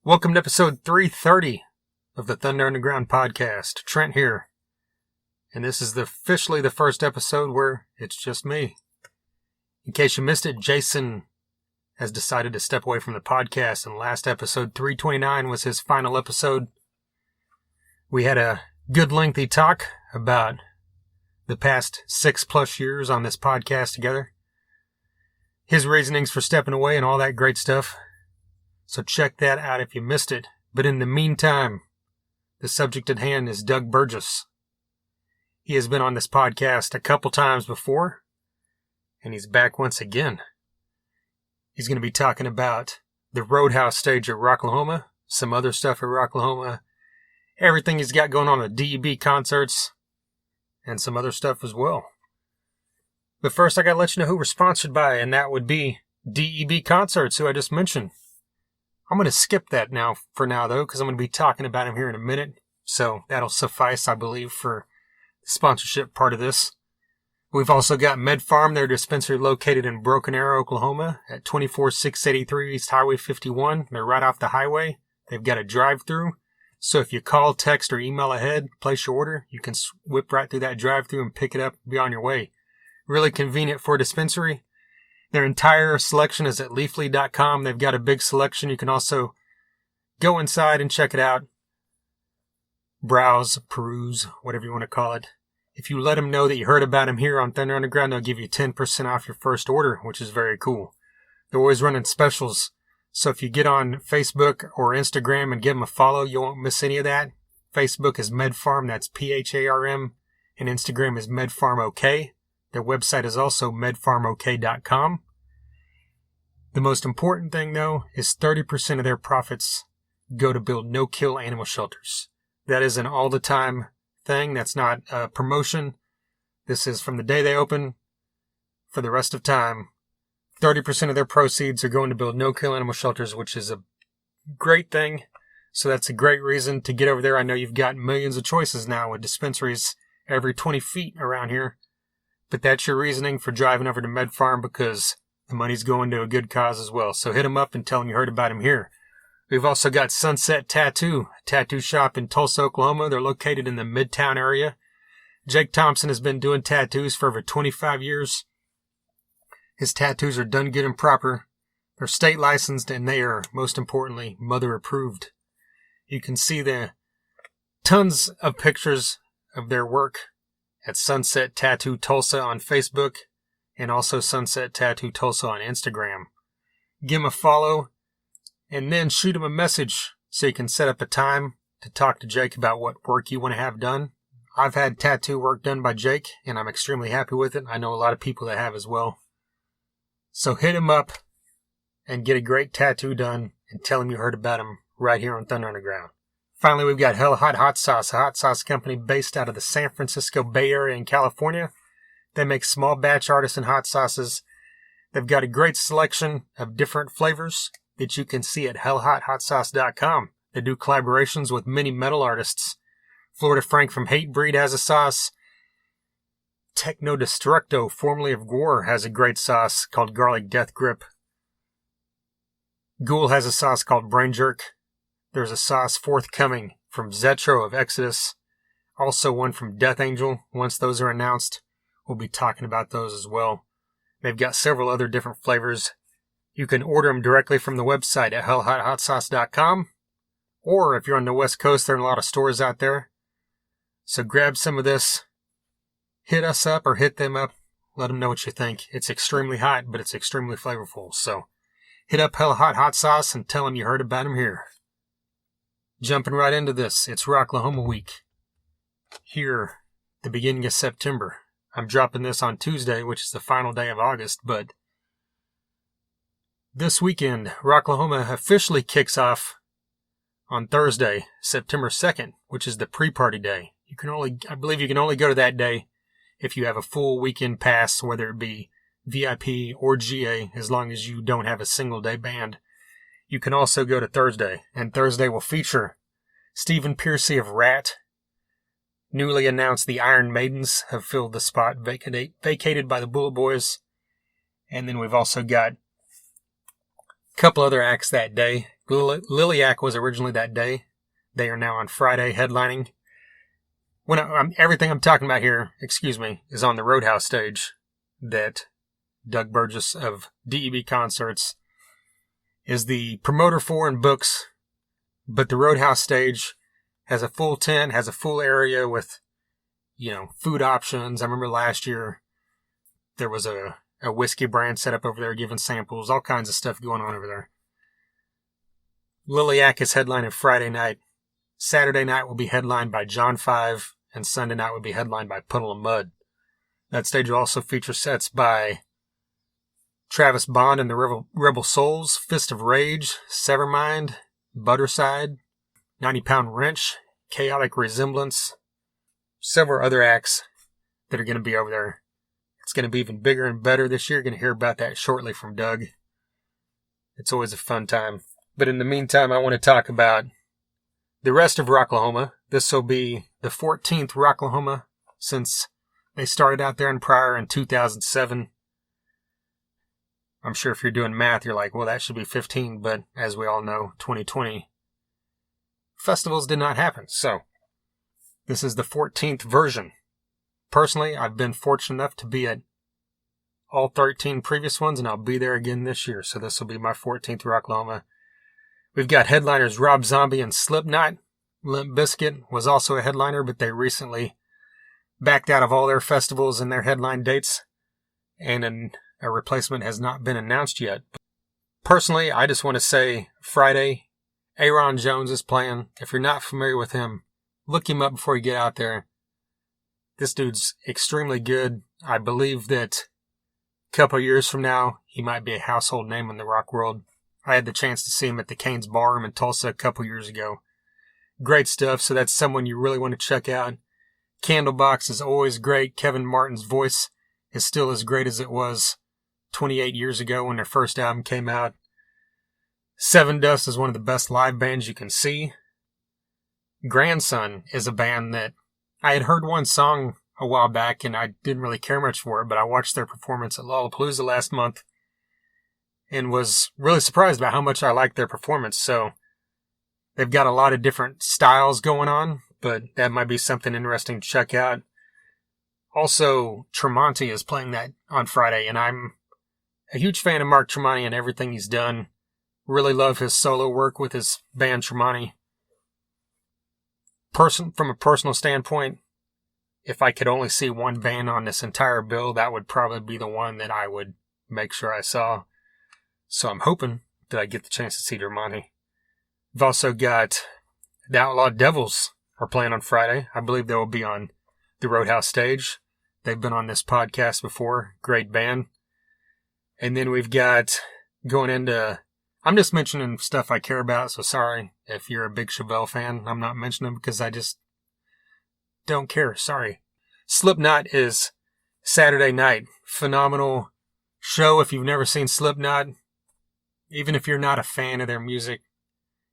Welcome to episode 330 of the Thunder Underground podcast. Trent here. And this is officially the first episode where it's just me. In case you missed it, Jason has decided to step away from the podcast, and last episode 329 was his final episode. We had a good lengthy talk about the past 6+ years on this podcast together. His reasonings for stepping away and all that great stuff. So check that out if you missed it. But in the meantime, the subject at hand is Doug Burgess. He has been on this podcast a couple times before, and he's back once again. He's going to be talking about the Roadhouse stage at Rocklahoma, some other stuff at Rocklahoma, everything he's got going on at DEB concerts, and some other stuff as well. But first, I got to let you know who we're sponsored by, and that would be DEB Concerts, who I just mentioned. I'm going to skip that for now, though, because I'm going to be talking about him here in a minute. So that'll suffice, I believe, for the sponsorship part of this. We've also got MedFarm, their dispensary located in Broken Arrow, Oklahoma, at 24683 East Highway 51. They're right off the highway. They've got a drive-through. So if you call, text, or email ahead, place your order, you can whip right through that drive-through and pick it up and be on your way. Really convenient for a dispensary. Their entire selection is at leafly.com. They've got a big selection. You can also go inside and check it out. Browse, peruse, whatever you want to call it. If you let them know that you heard about them here on Thunder Underground, they'll give you 10% off your first order, which is very cool. They're always running specials. So if you get on Facebook or Instagram and give them a follow, you won't miss any of that. Facebook is MedFarm, that's PHARM, and Instagram is MedFarmOK. Their website is also medfarmok.com. The most important thing, though, is 30% of their profits go to build no-kill animal shelters. That is an all-the-time thing. That's not a promotion. This is from the day they open for the rest of time. 30% of their proceeds are going to build no-kill animal shelters, which is a great thing. So that's a great reason to get over there. I know you've got millions of choices now with dispensaries every 20 feet around here. But that's your reasoning for driving over to MedFarm, because the money's going to a good cause as well. So hit them up and tell them you heard about them here. We've also got Sunset Tattoo, a tattoo shop in Tulsa, Oklahoma. They're located in the Midtown area. Jake Thompson has been doing tattoos for over 25 years. His tattoos are done good and proper. They're state licensed, and they are, most importantly, mother approved. You can see the tons of pictures of their work at Sunset Tattoo Tulsa on Facebook, and also Sunset Tattoo Tulsa on Instagram. Give them a follow, and then shoot them a message so you can set up a time to talk to Jake about what work you want to have done. I've had tattoo work done by Jake, and I'm extremely happy with it. I know a lot of people that have as well. So hit him up and get a great tattoo done, and tell him you heard about him right here on Thunder Underground. Finally, we've got Hella Hot Sauce, a hot sauce company based out of the San Francisco Bay Area in California. They make small batch artisan hot sauces. They've got a great selection of different flavors that you can see at hellahothotsauce.com. They do collaborations with many metal artists. Florida Frank from Hatebreed has a sauce. Techno Destructo, formerly of Gore, has a great sauce called Garlic Death Grip. Ghoul has a sauce called Brain Jerk. There's a sauce forthcoming from Zetro of Exodus. Also one from Death Angel. Once those are announced, we'll be talking about those as well. They've got several other different flavors. You can order them directly from the website at hellahothotsauce.com. Or if you're on the West Coast, there are a lot of stores out there. So grab some of this. Hit us up or hit them up. Let them know what you think. It's extremely hot, but it's extremely flavorful. So hit up Hella Hot Sauce and tell them you heard about them here. Jumping right into this, it's Rocklahoma week. Here, the beginning of September. I'm dropping this on Tuesday, which is the final day of August, but this weekend, Rocklahoma officially kicks off on Thursday, September 2nd, which is the pre-party day. I believe you can only go to that day if you have a full weekend pass, whether it be VIP or GA, as long as you don't have a single day band. You can also go to Thursday, and Thursday will feature Stephen Piercy of Rat. Newly announced the Iron Maidens have filled the spot vacated by the Bullet Boys. And then we've also got a couple other acts that day. Liliac was originally that day. They are now on Friday headlining. Everything I'm talking about here, is on the Roadhouse stage that Doug Burgess of DEB Concerts is the promoter for and books. But the Roadhouse stage has a full tent, has a full area with, food options. I remember last year there was a whiskey brand set up over there giving samples, all kinds of stuff going on over there. Liliac is headlining Friday night. Saturday night will be headlined by John 5, and Sunday night will be headlined by Puddle of Mud. That stage will also feature sets by Travis Bond and the Rebel Souls, Fist of Rage, Severmind, Butterside, 90 Pound Wrench, Chaotic Resemblance, several other acts that are going to be over there. It's going to be even bigger and better this year. You're going to hear about that shortly from Doug. It's always a fun time. But in the meantime, I want to talk about the rest of Rocklahoma. This will be the 14th Rocklahoma since they started out there in Pryor in 2007. I'm sure if you're doing math, you're like, well, that should be 15. But as we all know, 2020, festivals did not happen. So this is the 14th version. Personally, I've been fortunate enough to be at all 13 previous ones, and I'll be there again this year. So this will be my 14th Rocklahoma. We've got headliners Rob Zombie and Slipknot. Limp Bizkit was also a headliner, but they recently backed out of all their festivals and their headline dates, and a replacement has not been announced yet. Personally, I just want to say Friday, Aaron Jones is playing. If you're not familiar with him, look him up before you get out there. This dude's extremely good. I believe that a couple of years from now, he might be a household name in the rock world. I had the chance to see him at the Cain's Ballroom in Tulsa a couple years ago. Great stuff, so that's someone you really want to check out. Candlebox is always great. Kevin Martin's voice is still as great as it was 28 years ago when their first album came out. Seven Dust is one of the best live bands you can see. Grandson is a band that I had heard one song a while back and I didn't really care much for it, but I watched their performance at Lollapalooza last month and was really surprised by how much I liked their performance. So they've got a lot of different styles going on, but that might be something interesting to check out. Also, Tremonti is playing that on Friday, and I'm a huge fan of Mark Tremonti and everything he's done. Really love his solo work with his band Tremonti. From a personal standpoint, if I could only see one band on this entire bill, that would probably be the one that I would make sure I saw. So I'm hoping that I get the chance to see Tremonti. We've also got the Outlaw Devils are playing on Friday. I believe they will be on the Roadhouse stage. They've been on this podcast before. Great band. And then we've got going into... I'm just mentioning stuff I care about, so sorry if you're a big Chevelle fan. I'm not mentioning them because I just don't care. Sorry. Slipknot is Saturday night. Phenomenal show if you've never seen Slipknot. Even if you're not a fan of their music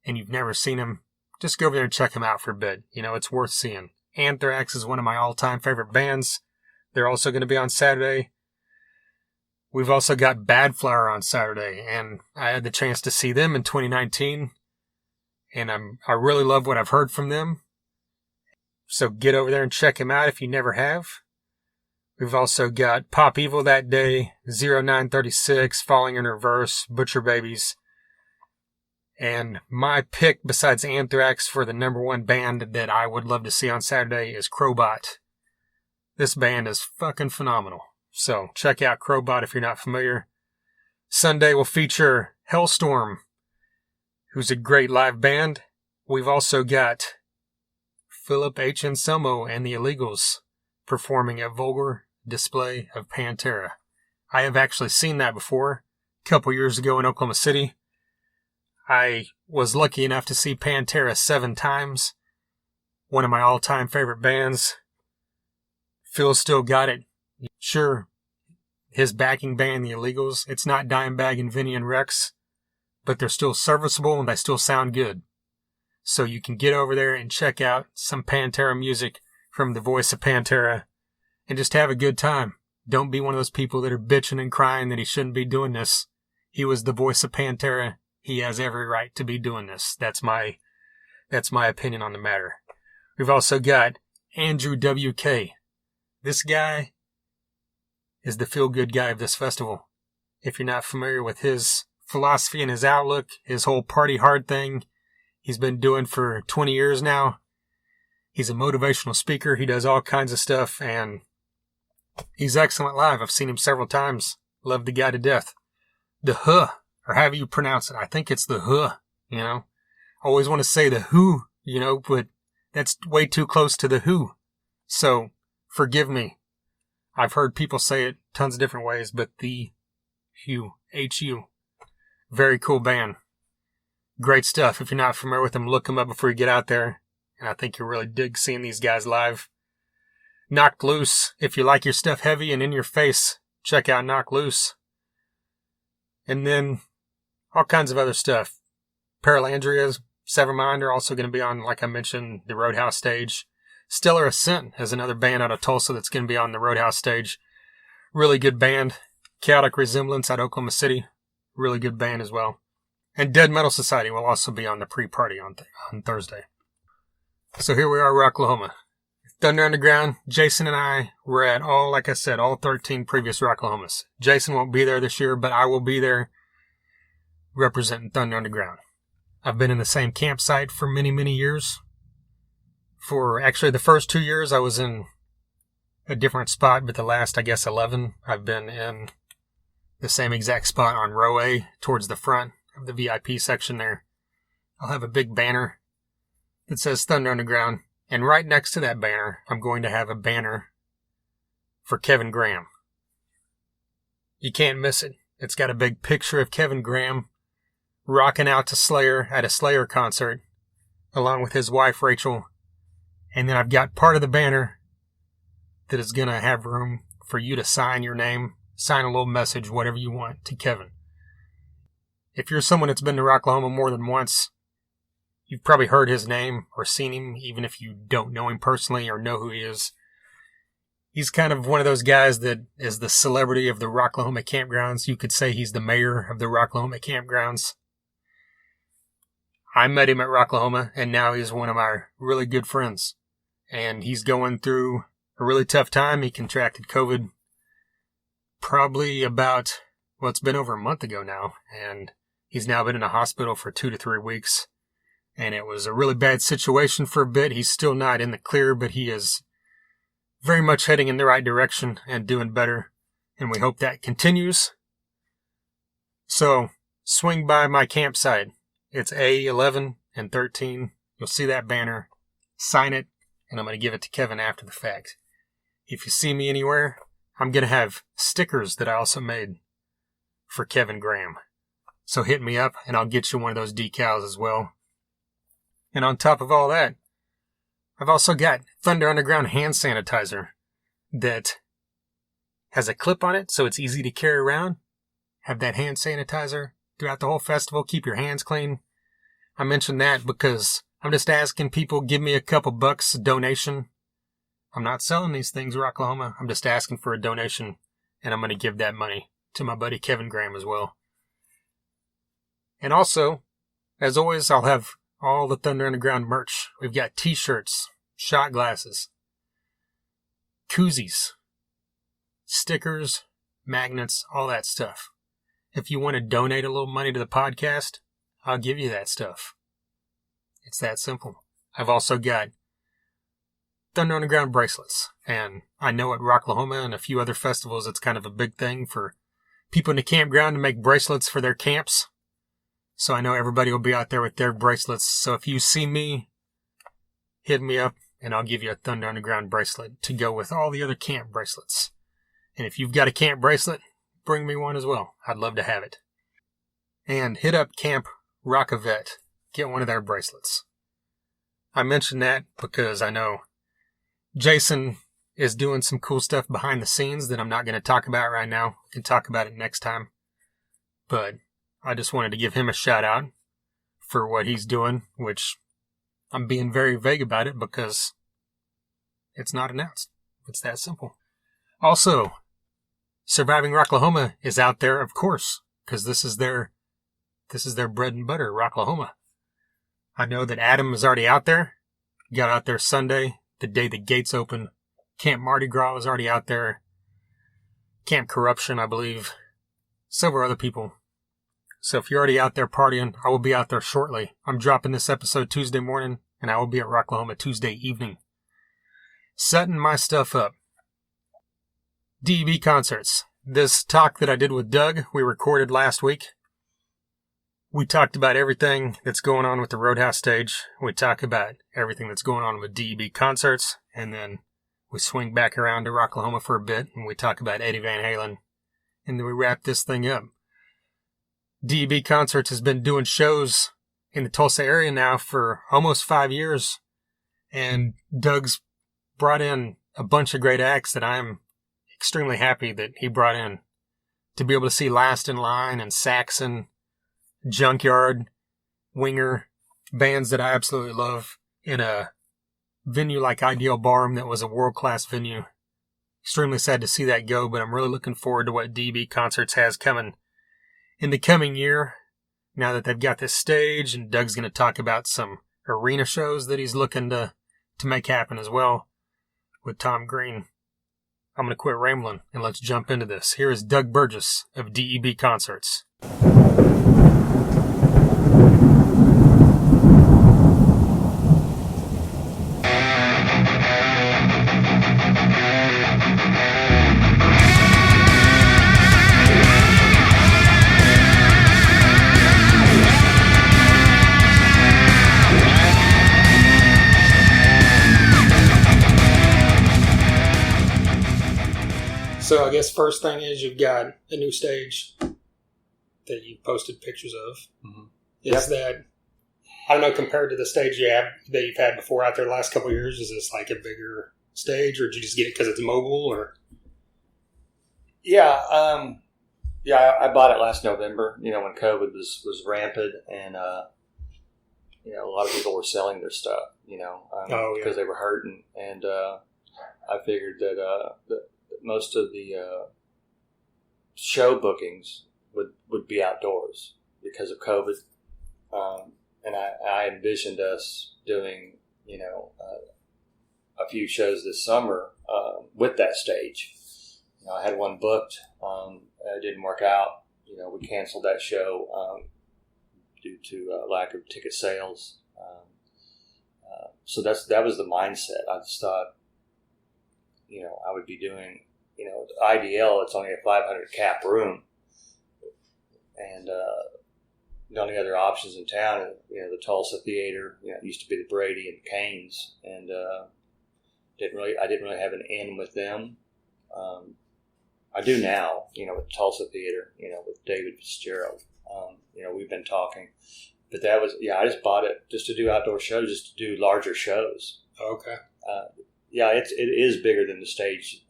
and you've never seen them, just go over there and check them out for a bit. It's worth seeing. Anthrax is one of my all-time favorite bands. They're also going to be on Saturday. We've also got Bad Flower on Saturday, and I had the chance to see them in 2019, and I really love what I've heard from them. So get over there and check them out if you never have. We've also got Pop Evil that day, 0936, Falling in Reverse, Butcher Babies. And my pick besides Anthrax for the number one band that I would love to see on Saturday is Crowbot. This band is fucking phenomenal. So check out Crowbot if you're not familiar. Sunday will feature Hellstorm, who's a great live band. We've also got Philip H. Anselmo and the Illegals performing at Vulgar Display of Pantera. I have actually seen that before, a couple years ago in Oklahoma City. I was lucky enough to see Pantera 7 times. One of my all-time favorite bands. Phil still got it. Sure, his backing band, the Illegals, it's not Dimebag and Vinny and Rex, but they're still serviceable and they still sound good. So you can get over there and check out some Pantera music from the voice of Pantera and just have a good time. Don't be one of those people that are bitching and crying that he shouldn't be doing this. He was the voice of Pantera. he has every right to be doing this. That's my opinion on the matter. We've also got Andrew WK. This guy is the feel-good guy of this festival. If you're not familiar with his philosophy and his outlook, his whole party hard thing, he's been doing for 20 years now. He's a motivational speaker. He does all kinds of stuff, and he's excellent live. I've seen him several times. Love the guy to death. The Huh, or however you pronounce it. I think it's the Huh, you know. I always want to say the Who, you know, but that's way too close to the Who. So, forgive me. I've heard people say it tons of different ways, but the Hugh, H-U. Very cool band. Great stuff. If you're not familiar with them, look them up before you get out there. And I think you'll really dig seeing these guys live. Knocked Loose. If you like your stuff heavy and in your face, check out Knocked Loose. And then all kinds of other stuff. Paralandrias, Severmind are also going to be on, like I mentioned, the Roadhouse stage. Stellar Ascent is another band out of Tulsa that's going to be on the Roadhouse stage. Really good band. Chaotic Resemblance out of Oklahoma City. Really good band as well. And Dead Metal Society will also be on the pre-party on Thursday. So here we are, Rocklahoma. Thunder Underground, Jason and I were at all 13 previous Rocklahomas. Jason won't be there this year, but I will be there representing Thunder Underground. I've been in the same campsite for many, many years. For actually the first 2 years, I was in a different spot, but the last, 11, I've been in the same exact spot on row A towards the front of the VIP section there. I'll have a big banner that says Thunder Underground, and right next to that banner, I'm going to have a banner for Kevin Graham. You can't miss it. It's got a big picture of Kevin Graham rocking out to Slayer at a Slayer concert, along with his wife Rachel. And then I've got part of the banner that is going to have room for you to sign your name, sign a little message, whatever you want, to Kevin. If you're someone that's been to Rocklahoma more than once, you've probably heard his name or seen him, even if you don't know him personally or know who he is. He's kind of one of those guys that is the celebrity of the Rocklahoma campgrounds. You could say he's the mayor of the Rocklahoma campgrounds. I met him at Rocklahoma, and now he's one of my really good friends. And he's going through a really tough time. He contracted COVID probably about, it's been over a month ago now. And he's now been in a hospital for 2 to 3 weeks. And it was a really bad situation for a bit. He's still not in the clear, but he is very much heading in the right direction and doing better. And we hope that continues. So, swing by my campsite. It's A11 and 13. You'll see that banner. Sign it, and I'm going to give it to Kevin after the fact. If you see me anywhere, I'm going to have stickers that I also made for Kevin Graham. So hit me up, and I'll get you one of those decals as well. And on top of all that, I've also got Thunder Underground hand sanitizer that has a clip on it, so it's easy to carry around. Have that hand sanitizer throughout the whole festival. Keep your hands clean. I mention that because I'm just asking people, give me a couple bucks donation. I'm not selling these things, Rocklahoma. I'm just asking for a donation, and I'm going to give that money to my buddy Kevin Graham as well. And also, as always, I'll have all the Thunder Underground merch. We've got t-shirts, shot glasses, koozies, stickers, magnets, all that stuff. If you want to donate a little money to the podcast, I'll give you that stuff. It's that simple. I've also got Thunder Underground bracelets. And I know at Rocklahoma and a few other festivals, it's kind of a big thing for people in the campground to make bracelets for their camps. So I know everybody will be out there with their bracelets. So if you see me, hit me up and I'll give you a Thunder Underground bracelet to go with all the other camp bracelets. And if you've got a camp bracelet, bring me one as well. I'd love to have it. And hit up Camp Rockavet. Get one of their bracelets. I mention that because I know Jason is doing some cool stuff behind the scenes that I'm not going to talk about right now. We can talk about it next time. But I just wanted to give him a shout out for what he's doing, which I'm being very vague about it because it's not announced. It's that simple. Also, Surviving Rocklahoma is out there, of course, because this is their This is their bread and butter, Rocklahoma. I know that Adam is already out there. Got out there Sunday, the day the gates open. Camp Mardi Gras was already out there. Camp Corruption, I believe. Several other people. So if you're already out there partying, I will be out there shortly. I'm dropping this episode Tuesday morning, and I will be at Rocklahoma Tuesday evening. Setting my stuff up. DEB concerts. This talk that I did with Doug, we recorded last week. We talked about everything that's going on with the Roadhouse stage. We talk about everything that's going on with DEB concerts. And then we swing back around to Rocklahoma for a bit, and we talk about Eddie Van Halen. And then we wrap this thing up. DEB Concerts has been doing shows in the Tulsa area now for almost 5 years. And Doug's brought in a bunch of great acts that I'm extremely happy that he brought in. To be able to see Last in Line and Saxon, Junkyard, Winger, bands that I absolutely love in a venue like Ideal Barroom that was a world-class venue. Extremely sad to see that go, but I'm really looking forward to what DEB Concerts has coming in the coming year. Now that they've got this stage, and Doug's going to talk about some arena shows that he's looking to make happen as well with Tom Green. I'm going to quit rambling and let's jump into this. Here is Doug Burgess of DEB Concerts. So I guess first thing is you've got a new stage that you posted pictures of. Mm-hmm. Is that, I don't know, compared to the stage that you've had before out there the last couple of years, is this like a bigger stage, or did you just get it because it's mobile? Or Yeah, I bought it last November, when COVID was rampant, and a lot of people were selling their stuff, because they were hurting, and I figured that most of the show bookings would be outdoors because of COVID. And I envisioned us doing, a few shows this summer with that stage. I had one booked. It didn't work out. We canceled that show due to lack of ticket sales. So that was the mindset. I just thought, I would be doing, IDL, it's only a 500 cap room. And the only other options in town are, the Tulsa Theater, it used to be the Brady and Canes. And I didn't really have an in with them. I do now, with Tulsa Theater, with David Fitzgerald. We've been talking. But that was, I just bought it just to do outdoor shows, just to do larger shows. Okay. It is bigger than the stage,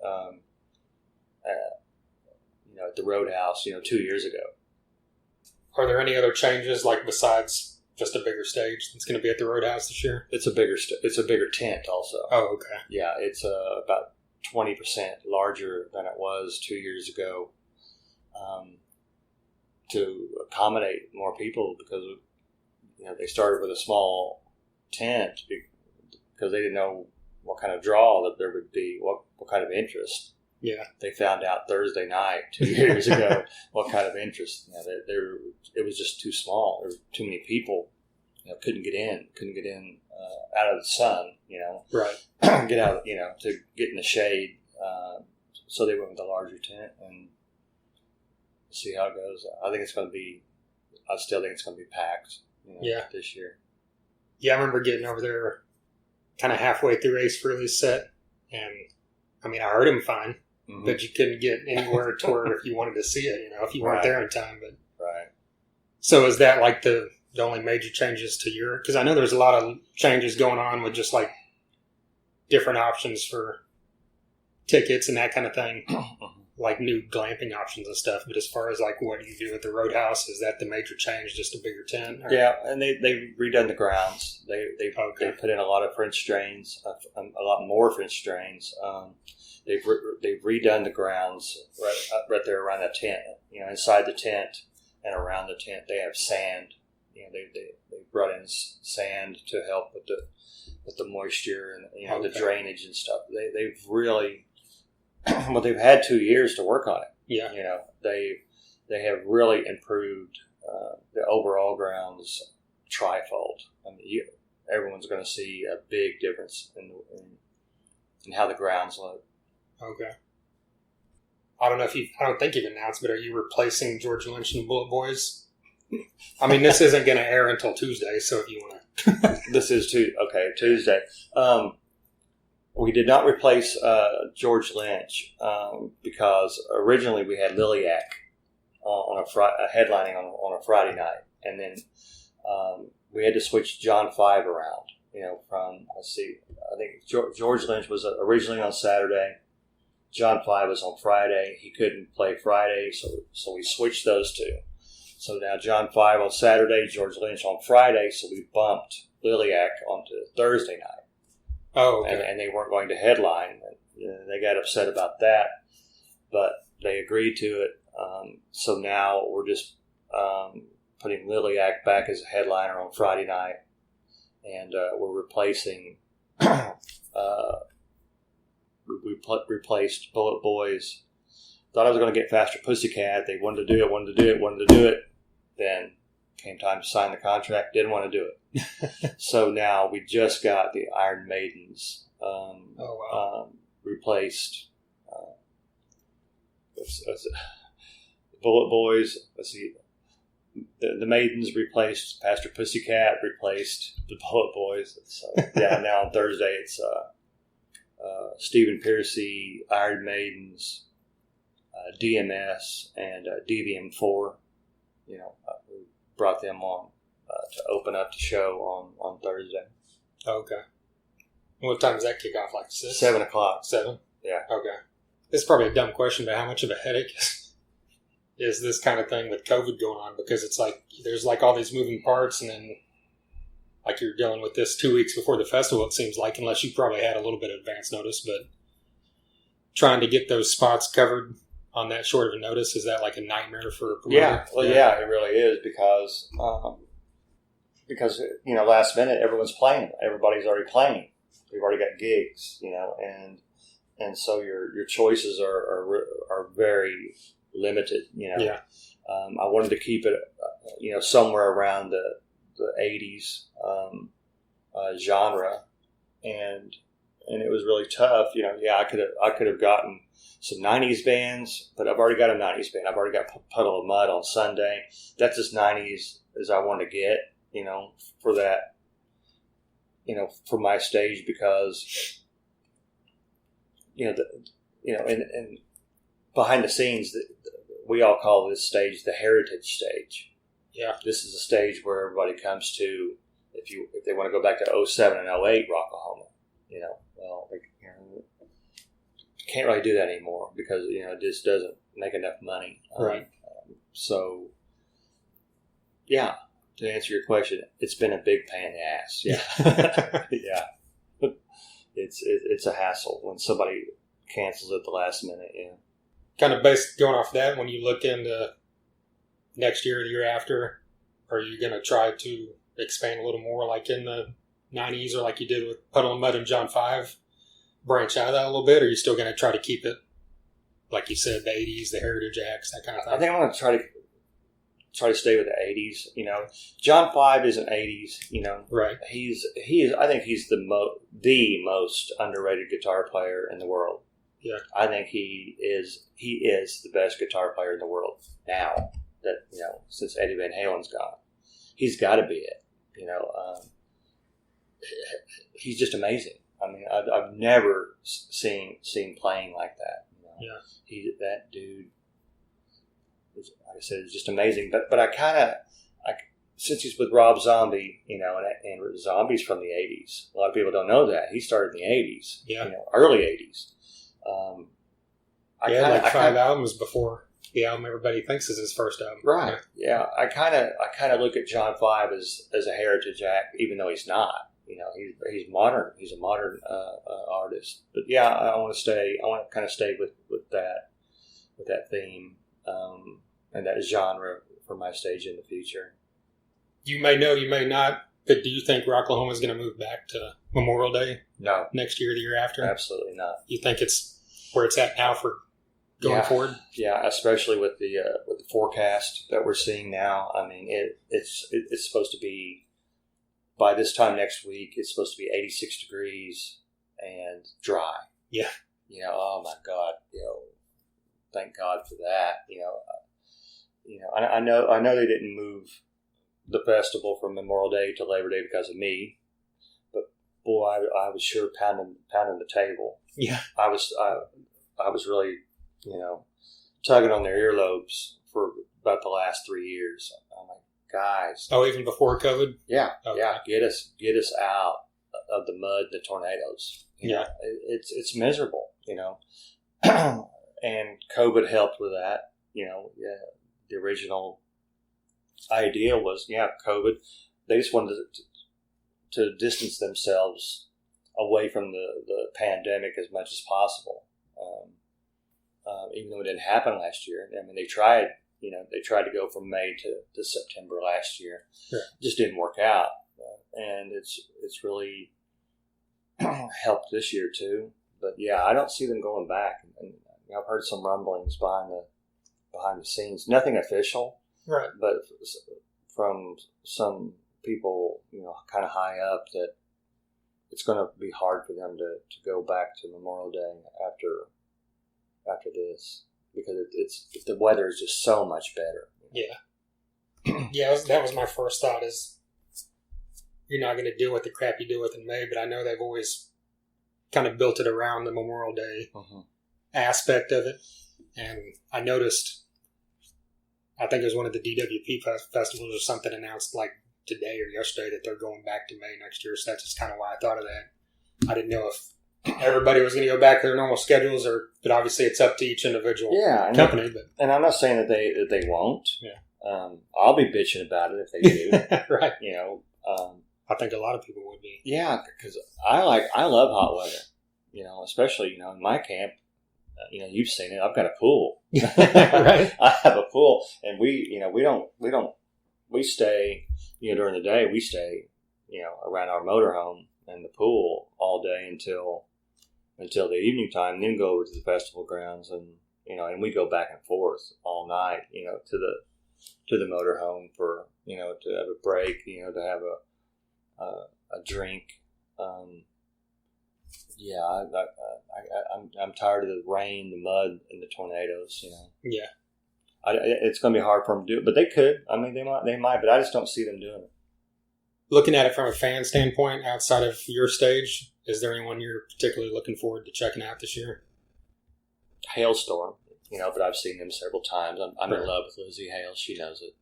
at the Roadhouse, 2 years ago. Are there any other changes, like besides just a bigger stage that's going to be at the Roadhouse this year? It's a bigger tent also. Oh, okay. Yeah, it's about 20% larger than it was 2 years ago, to accommodate more people, because they started with a small tent because they didn't know what kind of draw that there would be, what kind of interest. Yeah. They found out Thursday night 2 years ago what kind of interest. It was just too small. There were too many people. Couldn't get in out of the sun. Right. Get out. To get in the shade. So they went with a larger tent, and see how it goes. I think it's going to be. I still think it's going to be packed. This year. Yeah, I remember getting over there, kind of halfway through Ace Frehley's set, and I heard him fine. Mm-hmm. But you couldn't get anywhere to where if you wanted to see it, if you weren't there in time. But right. So is that like the only major changes to your? Because I know there's a lot of changes going on with just like different options for tickets and that kind of thing, like new glamping options and stuff. But as far as like what you do at the Roadhouse, is that the major change? Just a bigger tent? Or? Yeah, and they redone the grounds. They put in a lot of French strains, a lot more French strains. They've redone the grounds right there around the tent, inside the tent, and around the tent they have sand. They brought in sand to help with the moisture and the drainage and stuff. They've really well, they've had 2 years to work on it. Yeah. They have really improved the overall grounds trifold. I mean, everyone's going to see a big difference in how the grounds look. Okay. I don't think you've announced, but are you replacing George Lynch and the Bullet Boys? I mean, this isn't going to air until Tuesday, so if you want to. This is Tuesday. We did not replace George Lynch because originally we had Liliac headlining on a Friday night, and then we had to switch John 5 around. From I think George Lynch was originally on Saturday. John 5 was on Friday. He couldn't play Friday, so we switched those two. So now John 5 on Saturday, George Lynch on Friday. So we bumped Liliac onto Thursday night. Oh, okay. And they weren't going to headline. They got upset about that, but they agreed to it. So now we're just putting Liliac back as a headliner on Friday night, and we're replacing. We replaced Bullet Boys. Thought I was going to get Faster Pussycat. They wanted to do it. Then came time to sign the contract. Didn't want to do it. So now we just got the Iron Maidens replaced. Bullet Boys. Let's see. The Maidens replaced Pastor Pussycat. Replaced the Bullet Boys. So now on Thursday it's Stephen Piercy, Iron Maidens, DMS, and DVM4. We brought them on to open up the show on Thursday. Okay. What time does that kick off? Like 6? 7 o'clock. 7? Yeah. Okay. This is probably a dumb question, but how much of a headache is this kind of thing with COVID going on? Because it's like there's like all these moving parts, and then like you're dealing with this 2 weeks before the festival, it seems like, unless you probably had a little bit of advance notice. But trying to get those spots covered on that short of a notice, is that like a nightmare for a promoter? Yeah, well, yeah, it really is because last minute everyone's playing. Everybody's already playing. We've already got gigs, and so your choices are very limited. Yeah. I wanted to keep it, somewhere around the 80s genre, and it was really tough. I could have gotten some 90s bands, but I've already got a 90s band. I've already got Puddle of Mud on Sunday. That's as 90s as I want to get, for that, for my stage, because, and behind the scenes, we all call this stage the heritage stage. Yeah. This is a stage where everybody comes to, if they want to go back to 07 and 08 Rocklahoma, can't really do that anymore because, it just doesn't make enough money. Right. So, yeah, to answer your question, it's been a big pain in the ass. Yeah. Yeah. It's a hassle when somebody cancels at the last minute. Yeah. Kind of based going off that, when you look into next year or the year after, are you going to try to expand a little more like in the 90s or like you did with Puddle of Mud and John 5? Branch out of that a little bit, or are you still going to try to keep it, like you said, the 80s, the heritage acts, that kind of thing? I think I'm going to try to stay with the 80s. John 5 isn't 80s. Right. He is. I think he's the most underrated guitar player in the world. Yeah. I think he is the best guitar player in the world now. That since Eddie Van Halen's gone, he's got to be it. He's just amazing. I mean, I've never seen playing like that. Yeah. That dude, like I said, is just amazing. But I since he's with Rob Zombie, and Zombie's from the 80s. A lot of people don't know that. He started in the 80s. Yeah. Early 80s. He had like 5 albums before the album everybody thinks is his first album. Right. Yeah. I kind of look at John 5 as a heritage act, even though he's not. He's modern. He's a modern artist. But yeah, I want to kind of stay with that theme and that genre for my stage in the future. You may know, you may not, but do you think Rocklahoma is going to move back to Memorial Day No, next year or the year after? absolutely not. You think it's where it's at now for going forward? Yeah, especially with the forecast that we're seeing now. I mean, it's supposed to be, by this time next week, it's supposed to be 86 degrees and dry. Yeah. Oh my God, thank God for that. I know they didn't move the festival from Memorial Day to Labor Day because of me, but boy, I was sure pounding the table. Yeah. I was really, tugging on their earlobes for about the last 3 years. I'm like, guys. Oh, even before COVID? Yeah. Okay. Yeah. Get us out of the mud, the tornadoes. It's miserable, and COVID helped with that. The original idea was, COVID. They just wanted to distance themselves away from the pandemic as much as possible. Even though it didn't happen last year. I mean, they tried to go from May to September last year. Sure. Just didn't work out. And it's really helped this year too. But yeah, I don't see them going back. And I've heard some rumblings behind the scenes. Nothing official. Right. But from some people, kind of high up, that it's going to be hard for them to go back to Memorial Day after this, because the weather is just so much better. Yeah. Yeah, that was my first thought, is you're not going to deal with the crap you deal with in May, but I know they've always kind of built it around the Memorial Day aspect of it. And I noticed, I think it was one of the DWP festivals or something announced like today or yesterday that they're going back to May next year. So that's just kind of why I thought of that. I didn't know if everybody was going to go back to their normal schedules, but obviously it's up to each individual company. And I'm not saying that they won't. Yeah. I'll be bitching about it if they do. Right. I think a lot of people would be. Yeah, because I love hot weather. Especially in my camp. You've seen it. I've got a pool. Right. I have a pool, and we stay. During the day we stay. Around our motorhome and the pool all day until the evening time, and then go over to the festival grounds, and we go back and forth all night, to the motorhome for, to have a break, to have a drink. I'm tired of the rain, the mud, and the tornadoes. Yeah, it's going to be hard for them to do it, but they could. I mean, they might, but I just don't see them doing it. Looking at it from a fan standpoint, outside of your stage, is there anyone you're particularly looking forward to checking out this year? Hailstorm, but I've seen them several times. I'm in love with Lizzie Hale. She knows it.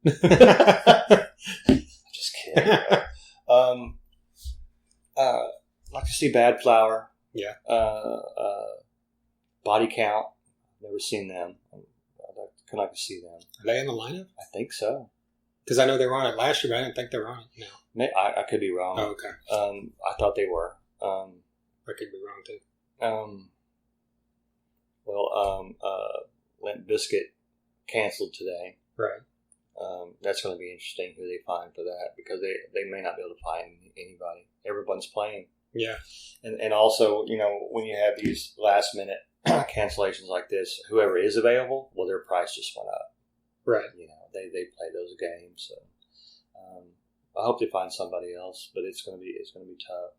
Just kidding. Like to see Bad Flower. Yeah. Body Count. Never seen them. I'd like to see them. Are they in the lineup? I think so. Because I know they were on it last year, but I didn't think they were on it now. I could be wrong. Oh, okay. I thought they were. I could be wrong too. Limp Bizkit canceled today. Right. That's going to be interesting who they find for that, because they may not be able to find anybody. Everyone's playing. Yeah. And also, when you have these last minute cancellations like this, whoever is available, well, their price just went up. Right. They play those games. So I hope they find somebody else, but it's going to be tough.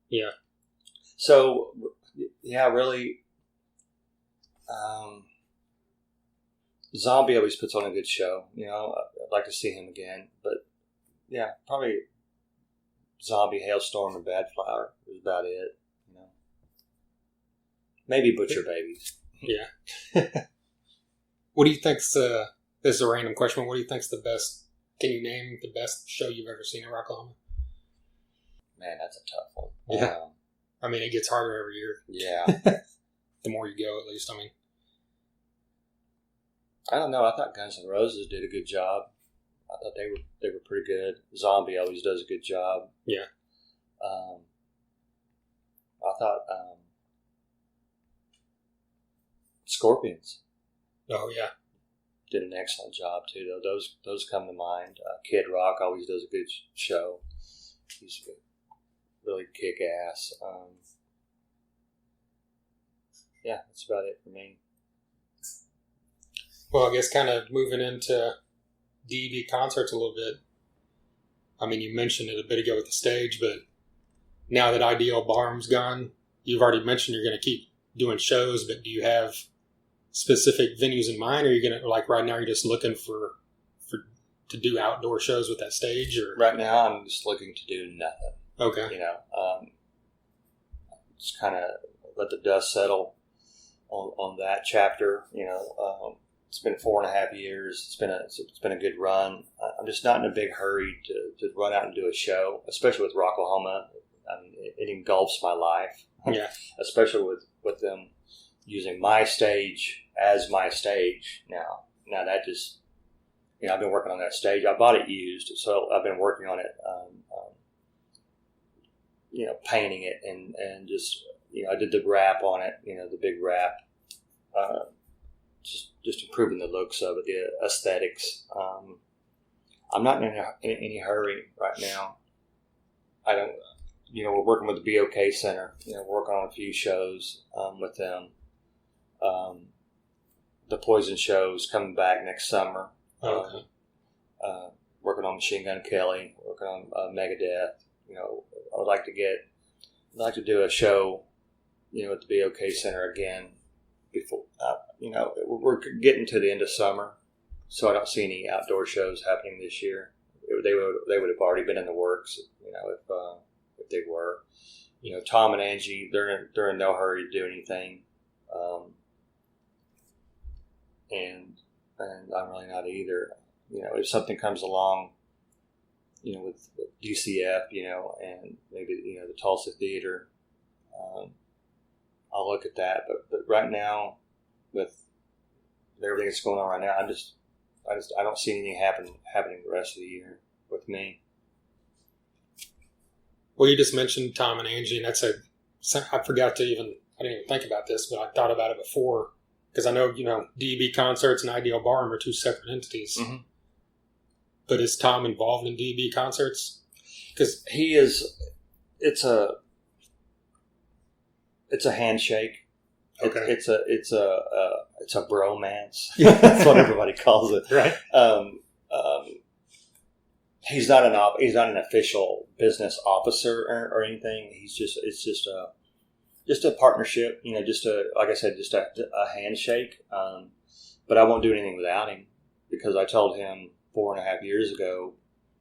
Yeah. So yeah, really. Zombie always puts on a good show. I'd like to see him again, but yeah, probably Zombie, Hailstorm, and Bad Flower is about it. Maybe Butcher Babies. Yeah. What do you think's this is a random question, but what do you think's the best? Can you name the best show you've ever seen in Rocklahoma? Man, that's a tough one. Yeah. I mean, it gets harder every year. Yeah. The more you go, at least. I mean, I don't know. I thought Guns N' Roses did a good job. I thought they were pretty good. Zombie always does a good job. Yeah. I thought Scorpions. Oh yeah. did an excellent job too. Though those come to mind. Kid Rock always does a good show. He's really kick ass. Yeah, that's about it for me. Well, I guess kind of moving into DEB concerts a little bit. I mean, you mentioned it a bit ago with the stage, but now that Ideal Barm's gone, you've already mentioned you're going to keep doing shows, but do you have specific venues in mind, or are you going to, like right now, you're just looking for to do outdoor shows with that stage? Or right now, I'm just looking to do nothing. Okay. You know, just kind of let the dust settle on that chapter. You know, it's been 4.5 years. It's been a good run. I'm just not in a big hurry to run out and do a show, especially with Rocklahoma. I mean, it engulfs my life. Yeah. Especially with them using my stage as my stage now. Now that just, you know, I've been working on that stage. I bought it used, so I've been working on it, you know, painting it and just, you know, I did the wrap on it, you know, the big wrap, just improving the looks of it, the aesthetics. I'm not in any hurry right now. I don't, you know, we're working with the BOK Center. You know, we're working on a few shows with them. The Poison show's coming back next summer. Okay. Working on Machine Gun Kelly, working on Megadeth. You know, I'd like to do a show, you know, at the BOK Center again before, you know, we're getting to the end of summer, so I don't see any outdoor shows happening this year. They would have already been in the works, you know, if they were. You know, Tom and Angie, they're in no hurry to do anything, and I'm really not either. You know, if something comes along, you know, with UCF, you know, and maybe, you know, the Tulsa Theater, I'll look at that. But right now, with everything that's going on right now, I don't see anything happening the rest of the year with me. Well, you just mentioned Tom and Angie, and I didn't even think about this, but I thought about it before, because I know, you know, DEB Concerts and Ideal Barm are two separate entities. Mm-hmm. But is Tom involved in DEB Concerts? Because he is. It's a handshake. Okay. It's a bromance. That's what everybody calls it. Right. He's not an official business officer or anything. It's just a partnership. You know, like I said, just a handshake. But I won't do anything without him, because I told him 4.5 years ago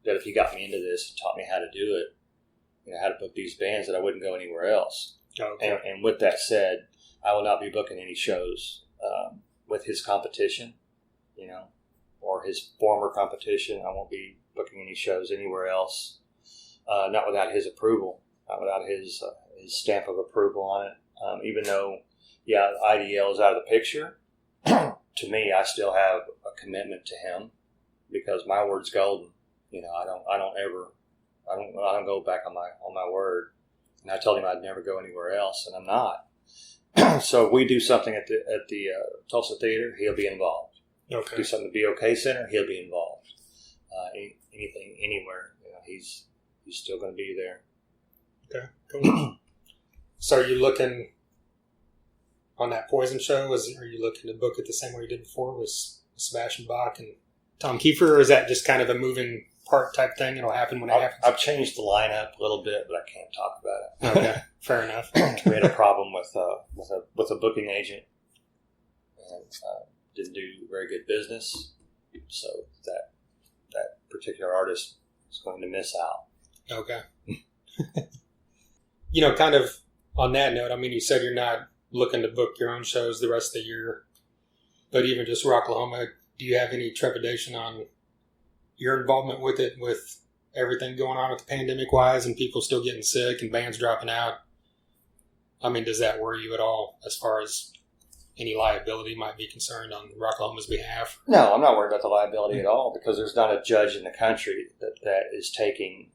that if he got me into this and taught me how to do it, you know, how to book these bands, that I wouldn't go anywhere else. Okay. And with that said, I will not be booking any shows with his competition, you know, or his former competition. I won't be booking any shows anywhere else, not without his approval, not without his stamp of approval on it. Even though, yeah, IDL is out of the picture, to me, I still have a commitment to him, because my word's golden. You know, I don't go back on my word. And I told him I'd never go anywhere else, and I'm not. So if we do something at the Tulsa Theater, he'll be involved. Okay. Do something at the BOK Center, he'll be involved. Anything, anywhere, you know, he's still going to be there. Okay, cool. So are you looking on that Poison show? Are you looking to book it the same way you did before with Sebastian Bach and Tom Kiefer, or is that just kind of a moving part type thing? It'll happen when it happens. I've changed the lineup a little bit, but I can't talk about it. Okay, fair enough. We had a problem with a booking agent, and didn't do very good business, so that particular artist is going to miss out. Okay. You know, kind of on that note, I mean, you said you're not looking to book your own shows the rest of the year, but even just Rocklahoma, do you have any trepidation on your involvement with it, with everything going on with the pandemic wise and people still getting sick and bands dropping out? I mean, does that worry you at all as far as any liability might be concerned on Rocklahoma's behalf? No, I'm not worried about the liability at all, because there's not a judge in the country that is taking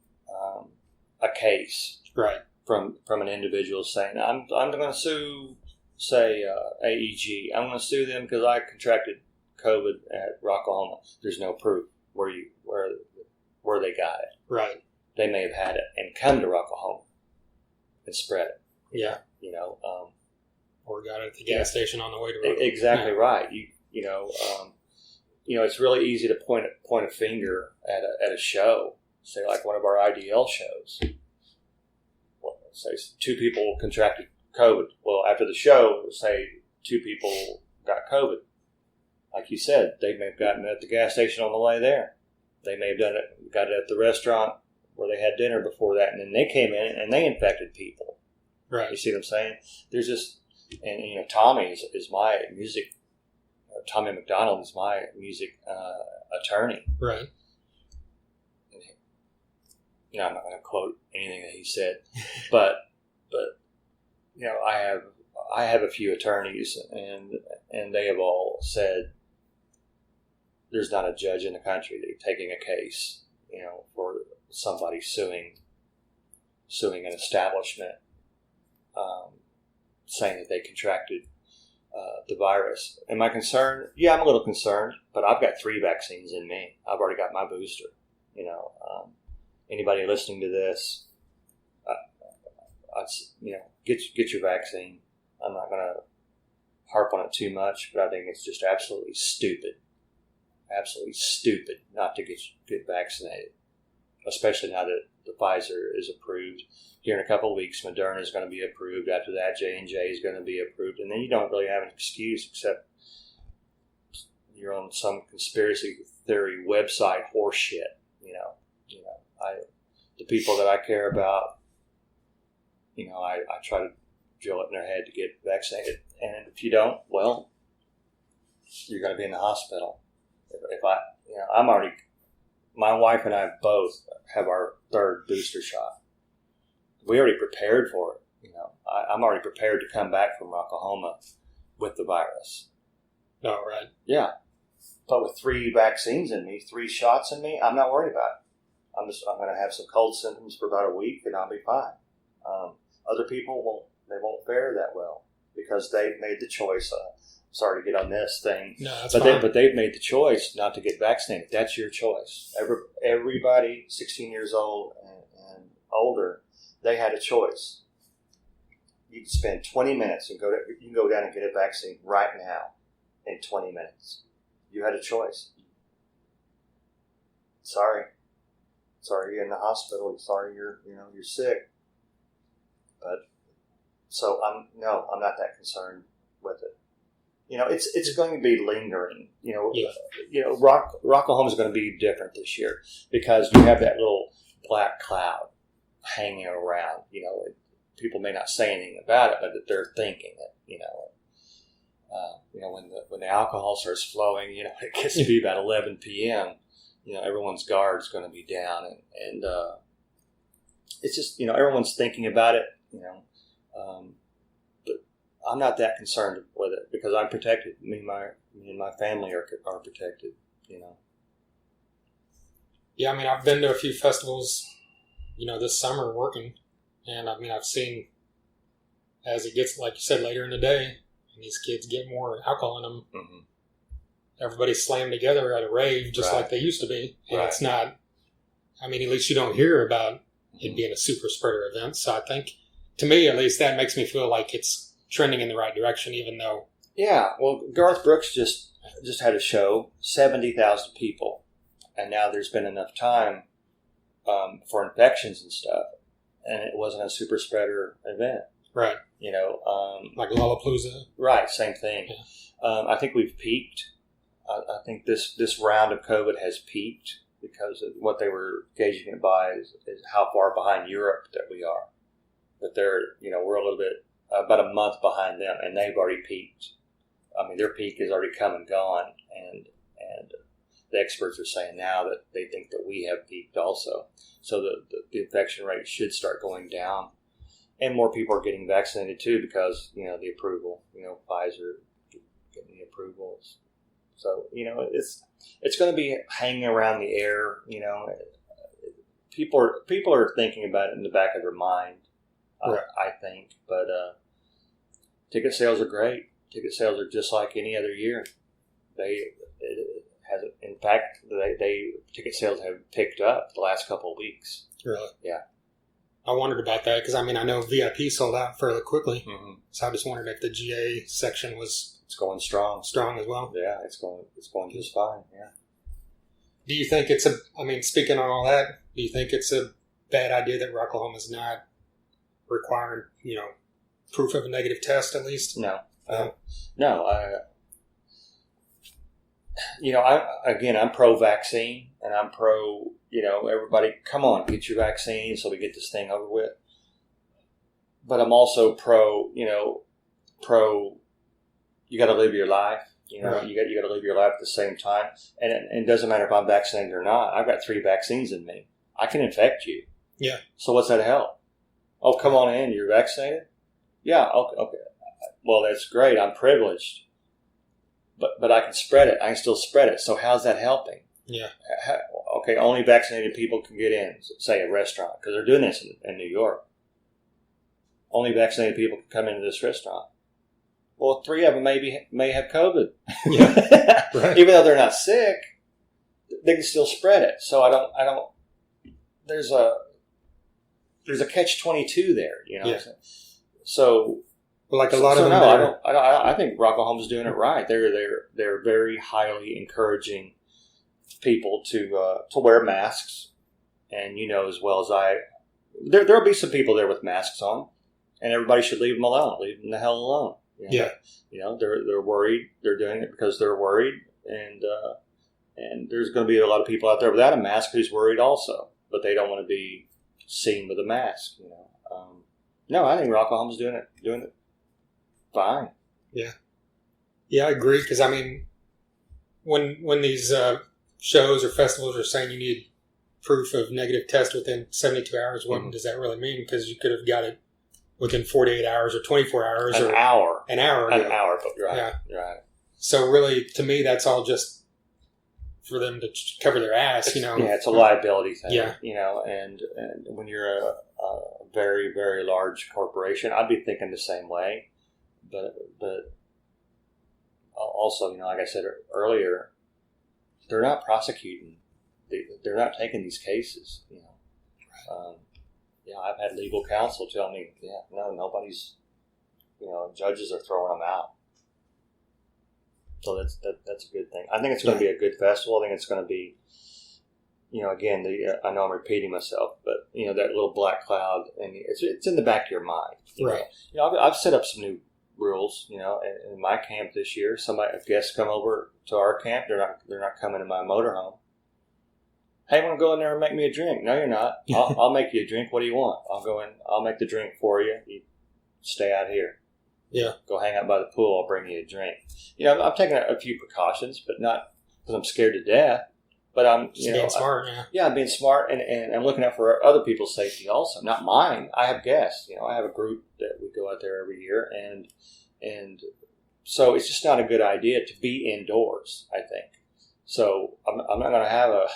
a case right from an individual saying, I'm going to sue, say, AEG. I'm going to sue them because I contracted COVID at Rocklahoma. There's no proof where they got it. Right. They may have had it and come to Rocklahoma and spread it. Yeah. Or got it at the gas station on the way to Rocklahoma. Exactly right. It's really easy to point a finger at a show, say like one of our IDL shows. Well, say 2 people contracted COVID. Well, after the show, say 2 people got COVID. Like you said, they may have gotten it at the gas station on the way there. They may have got it at the restaurant where they had dinner before that, and then they came in and they infected people. Right. You see what I'm saying? There's just, and Tommy is my music. Tommy McDonald is my music attorney. Right. I'm not going to quote anything that he said, but I have a few attorneys, and they have all said there's not a judge in the country that taking a case, for somebody suing an establishment, saying that they contracted the virus. Am I concerned? Yeah, I'm a little concerned, but I've got 3 vaccines in me. I've already got my booster. Anybody listening to this, get your vaccine. I'm not going to harp on it too much, but I think it's just absolutely stupid not to get vaccinated, especially now that the Pfizer is approved. Here in a couple of weeks, Moderna is going to be approved. After that, J&J is going to be approved, and then you don't really have an excuse except you're on some conspiracy theory website horse shit. The people that I care about, I try to drill it in their head to get vaccinated, and if you don't, well, you're going to be in the hospital. My wife and I both have our 3rd booster shot. We already prepared for it. I'm already prepared to come back from Rocklahoma with the virus. Oh, right. Yeah. But with 3 vaccines in me, 3 shots in me, I'm not worried about it. I'm going to have some cold symptoms for about a week, and I'll be fine. Other people won't fare that well because they've made the choice. Sorry to get on this thing, no, that's but fine. but they've made the choice not to get vaccinated. That's your choice. Everybody 16 years old and older, they had a choice. You can spend 20 minutes and you can go down and get a vaccine right now in 20 minutes. You had a choice. Sorry you're in the hospital. Sorry you're sick. But so I'm not that concerned with it. It's going to be lingering. Rocklahoma is going to be different this year because you have that little black cloud hanging around. People may not say anything about it, but they're thinking it. When the alcohol starts flowing, it gets to be about 11 p.m. Everyone's guard is going to be down, and it's just everyone's thinking about it. But I'm not that concerned with it because I'm protected. Me and my family are protected. Yeah, I've been to a few festivals, this summer working, and I've seen as it gets, like you said, later in the day, and these kids get more alcohol in them. Mm-hmm. Everybody's slammed together at a rave just like they used to be. And it's not, at least you don't hear about it being a super spreader event. So I think, to me at least, that makes me feel like it's trending in the right direction, even though. Yeah, well, Garth Brooks just had a show, 70,000 people. And now there's been enough time for infections and stuff. And it wasn't a super spreader event. Right. Like Lollapalooza. Right, same thing. Yeah. I think we've peaked. I think this round of COVID has peaked because of what they were gauging it by is how far behind Europe that we are. But they're, we're a little bit, about a month behind them, and they've already peaked. Their peak has already come and gone, and the experts are saying now that they think that we have peaked also. So the infection rate should start going down, and more people are getting vaccinated too because, the approval, Pfizer getting the approvals. So, it's going to be hanging around the air. People are thinking about it in the back of their mind, I think. But ticket sales are great. Ticket sales are just like any other year. it has, in fact, ticket sales have picked up the last couple of weeks. Really? Yeah. I wondered about that because, I mean, I know VIP sold out fairly quickly. Mm-hmm. So I just wondered if the GA section was It's going strong. Strong as well. Yeah, it's going just fine. Yeah. Do you think it's speaking on all that, do you think it's a bad idea that Rocklahoma's not requiring, proof of a negative test at least? No. No. I'm pro-vaccine, and I'm pro, everybody, come on, get your vaccine so we get this thing over with. But I'm also pro, you got to live your life. Right. You got to live your life at the same time. And it doesn't matter if I'm vaccinated or not. I've got 3 vaccines in me. I can infect you. Yeah. So what's that help? Oh, come on in. You're vaccinated? Yeah. Okay. Well, that's great. I'm privileged. But I can spread it. I can still spread it. So how's that helping? Yeah. Okay, only vaccinated people can get in, say, a restaurant, because they're doing this in New York. Only vaccinated people can come into this restaurant. Well, 3 of them may have COVID. Yeah. Right. Even though they're not sick, they can still spread it. So I don't. There's a catch-22 there, Yeah. So. Well, like a lot of them. I think Rocklahoma's doing it right. They're very highly encouraging people to wear masks, and as well as there'll be some people there with masks on, and everybody should leave them alone. Leave them the hell alone. Yeah. They're worried. They're doing it because they're worried, and there's going to be a lot of people out there without a mask who's worried also, but they don't want to be seen with a mask. No, I think Rocklahoma's doing it fine. Yeah. Yeah, I agree. Because, I mean, when these shows or festivals are saying you need proof of negative test within 72 hours, what does that really mean? Because you could have got it within 48 hours or 24 hours. An hour. An hour. An hour, but you're right. Yeah. You're right. So really, to me, that's all just for them to cover their ass, Yeah, it's a liability thing. Yeah. And when you're a very, very large corporation, I'd be thinking the same way. But also, like I said earlier, they're not prosecuting. They're not taking these cases. I've had legal counsel tell me, nobody's. Judges are throwing them out. So that's a good thing. I think it's going to be a good festival. I think it's going to be, again, I know I'm repeating myself, but that little black cloud, and it's in the back of your mind. Right. I've set up some new rules. In my camp this year, if guests come over to our camp, they're not coming to my motorhome. Hey, I want to go in there and make me a drink. No, you're not. I'll make you a drink. What do you want? I'll go in. I'll make the drink for you. You stay out here. Yeah. Go hang out by the pool. I'll bring you a drink. I'm taking a few precautions, but not because I'm scared to death. But I'm being smart. I'm being smart, and I'm looking out for other people's safety also, not mine. I have guests. I have a group that we go out there every year, and so it's just not a good idea to be indoors, I think. So I'm not going to have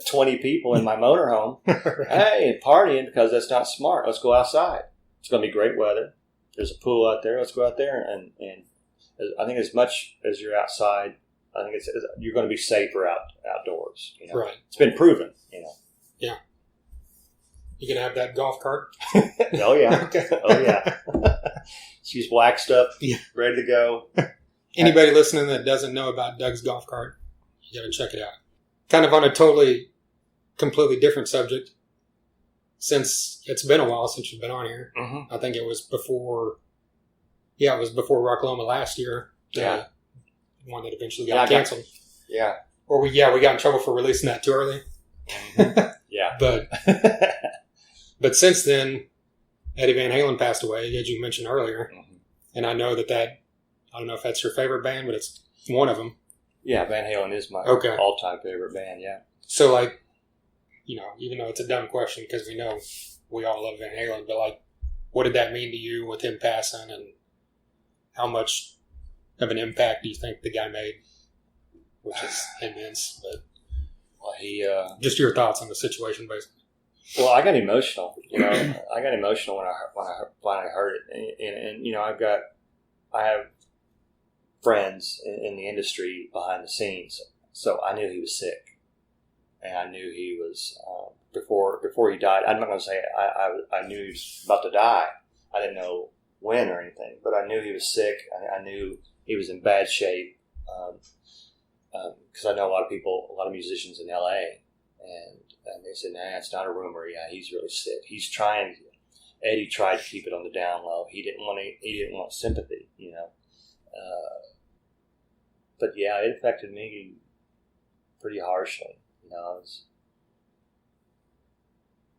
20 people in my motorhome, Right. hey, partying, because that's not smart. Let's go outside. It's going to be great weather. There's a pool out there. Let's go out there, and I think as much as you're outside, I think you're going to be safer outdoors. Right. It's been proven. Yeah. You can have that golf cart. Oh yeah. Okay. Oh yeah. She's waxed up, Yeah. ready to go. Anybody listening that doesn't know about Doug's golf cart, you got to check it out. Kind of on a completely different subject. Since it's been a while since you've been on here, I think it was before. Yeah, it was before Rocklahoma last year. Yeah. The one that eventually got canceled. Yeah. Or we got in trouble for releasing that too early. Yeah. But since then, Eddie Van Halen passed away, as you mentioned earlier, and I know that I don't know if that's your favorite band, but it's one of them. Yeah, Van Halen is my all-time favorite band. Yeah. So even though it's a dumb question because we know we all love Van Halen, but what did that mean to you with him passing, and how much of an impact do you think the guy made? Which is immense, but he just your thoughts on the situation, basically. Well, I got emotional. I got emotional when I heard it, and I have friends in the industry behind the scenes, so I knew he was sick, and I knew he was before he died. I'm not going to say I knew he was about to die. I didn't know when or anything, but I knew he was sick. I knew he was in bad shape because I know a lot of musicians in LA, and they said, "Nah, it's not a rumor. Yeah, he's really sick. He's trying." Eddie tried to keep it on the down low. He didn't want sympathy, you know. But yeah, it affected me pretty harshly. You know, I was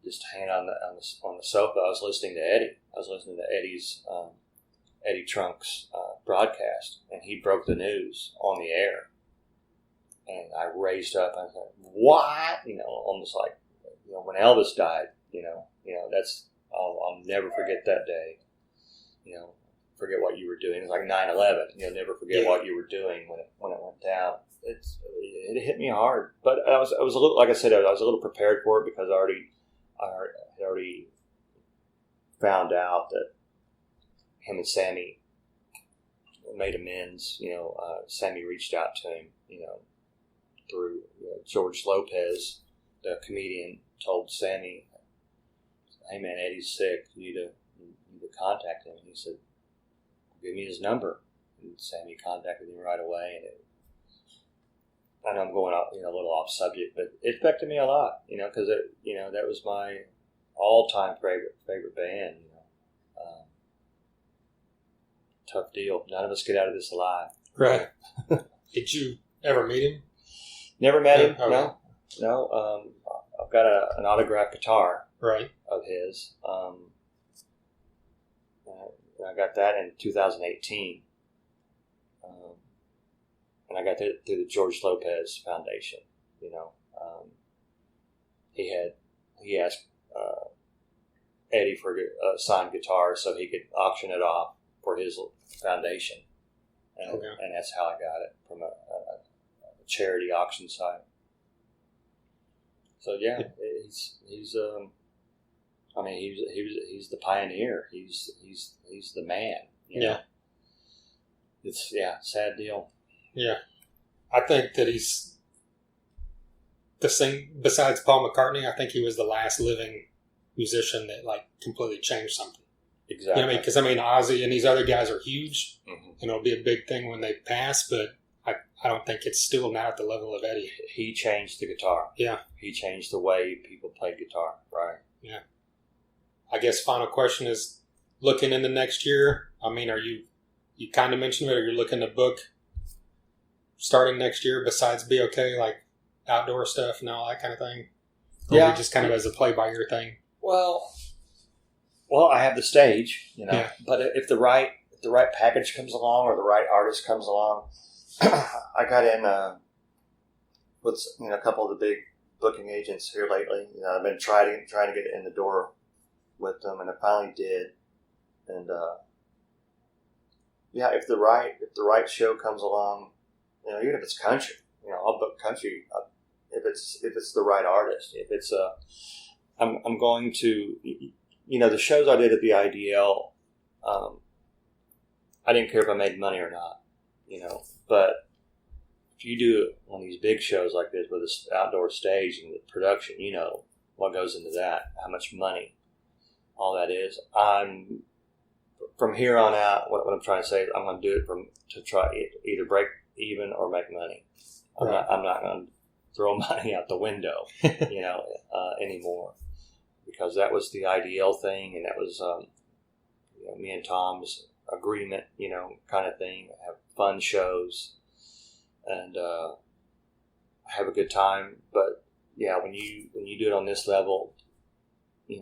just hanging on the sofa. I was listening to Eddie. I was listening to Eddie Trunk's broadcast, and he broke the news on the air. And I raised up. I was like, "What?" You know, almost like, you know, when Elvis died. You know, that's. I'll never forget that day. You know, forget what you were doing. It was like 9/11. You'll never forget what you were doing when it went down. It hit me hard, but I was a little, like I said, I was a little prepared for it because I already found out that him and Sammy made amends. You know, Sammy reached out to him. You know, through George Lopez, the comedian, told Sammy, "Hey man, Eddie's sick. You need to contact him." And he said, "Give me his number." And Sammy contacted him right away. And I know I'm going off, a little off subject, but it affected me a lot, because that was my all-time favorite band. Tough deal. None of us get out of this alive. Right. Did you ever meet him? Never met him. Okay. No. I've got an autographed guitar. Right. Of his. I got that in 2018. And I got that through the George Lopez Foundation. He asked Eddie for a signed guitar so he could auction it off for his foundation. And that's how I got it, from a charity auction site. So yeah, he's the pioneer. He's the man. Yeah. It's sad deal. Yeah. I think that he's besides Paul McCartney, I think he was the last living musician that completely changed something. Exactly. You know what I mean? Because Ozzy and these other guys are huge, mm-hmm. and it'll be a big thing when they pass, but I don't think it's still not at the level of Eddie. He changed the guitar. Yeah. He changed the way people played guitar. Right. Yeah. I guess final question is, looking into next year, are you kind of mentioned it, or you're looking to book starting next year besides BOK, like outdoor stuff and all that kind of thing? Or are you just kind of as a play-by-ear thing? Well, I have the stage, but if the right package comes along or the right artist comes along, I got in with a couple of the big booking agents here lately. I've been trying to get in the door with them, and I finally did. And if the right show comes along, even if it's country, I'll book country if it's the right artist. If it's I'm going to, the shows I did at the IDL, I didn't care if I made money or not, but if you do one of these big shows like this with this outdoor stage and the production, what goes into that, how much money, all that is. From here on out, what I'm trying to say is I'm going to do it to try either break even or make money. I'm not going to throw money out the window, anymore, because that was the IDL thing, and that was me and Tom's agreement, kind of thing. Have fun shows and have a good time. But yeah, when you do it on this level, you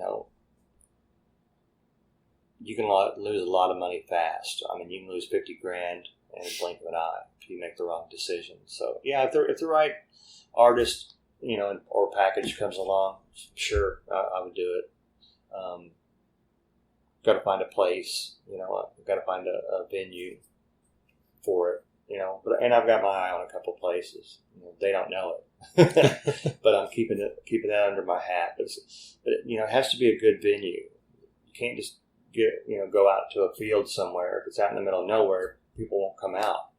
can lose a lot of money fast. You can lose $50,000 in a blink of an eye if you make the wrong decision. So yeah, if the right artist, or package comes along, sure, I would do it. Got to find a place, got to find a venue for it, and I've got my eye on a couple places. They don't know it, but I'm keeping that under my hat. But it has to be a good venue. You can't just go out to a field somewhere. If it's out in the middle of nowhere, people won't come out.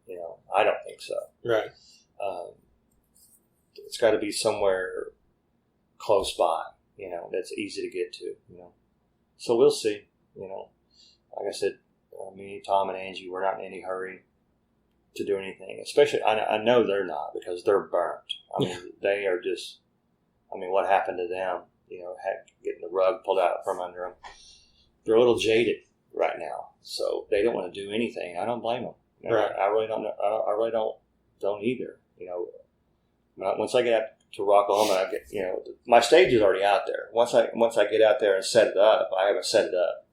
I don't think so. Right. It's got to be somewhere close by, that's easy to get to, So we'll see, Like I said, me, Tom, and Angie, we're not in any hurry to do anything. Especially, I know they're not, because they're burnt. They are just, what happened to them? Getting the rug pulled out from under them. They're a little jaded right now, so they don't want to do anything. I don't blame them. Right. I really don't. I really don't either. Once I get out to Rocklahoma, my stage is already out there. Once I get out there and set it up, I haven't set it up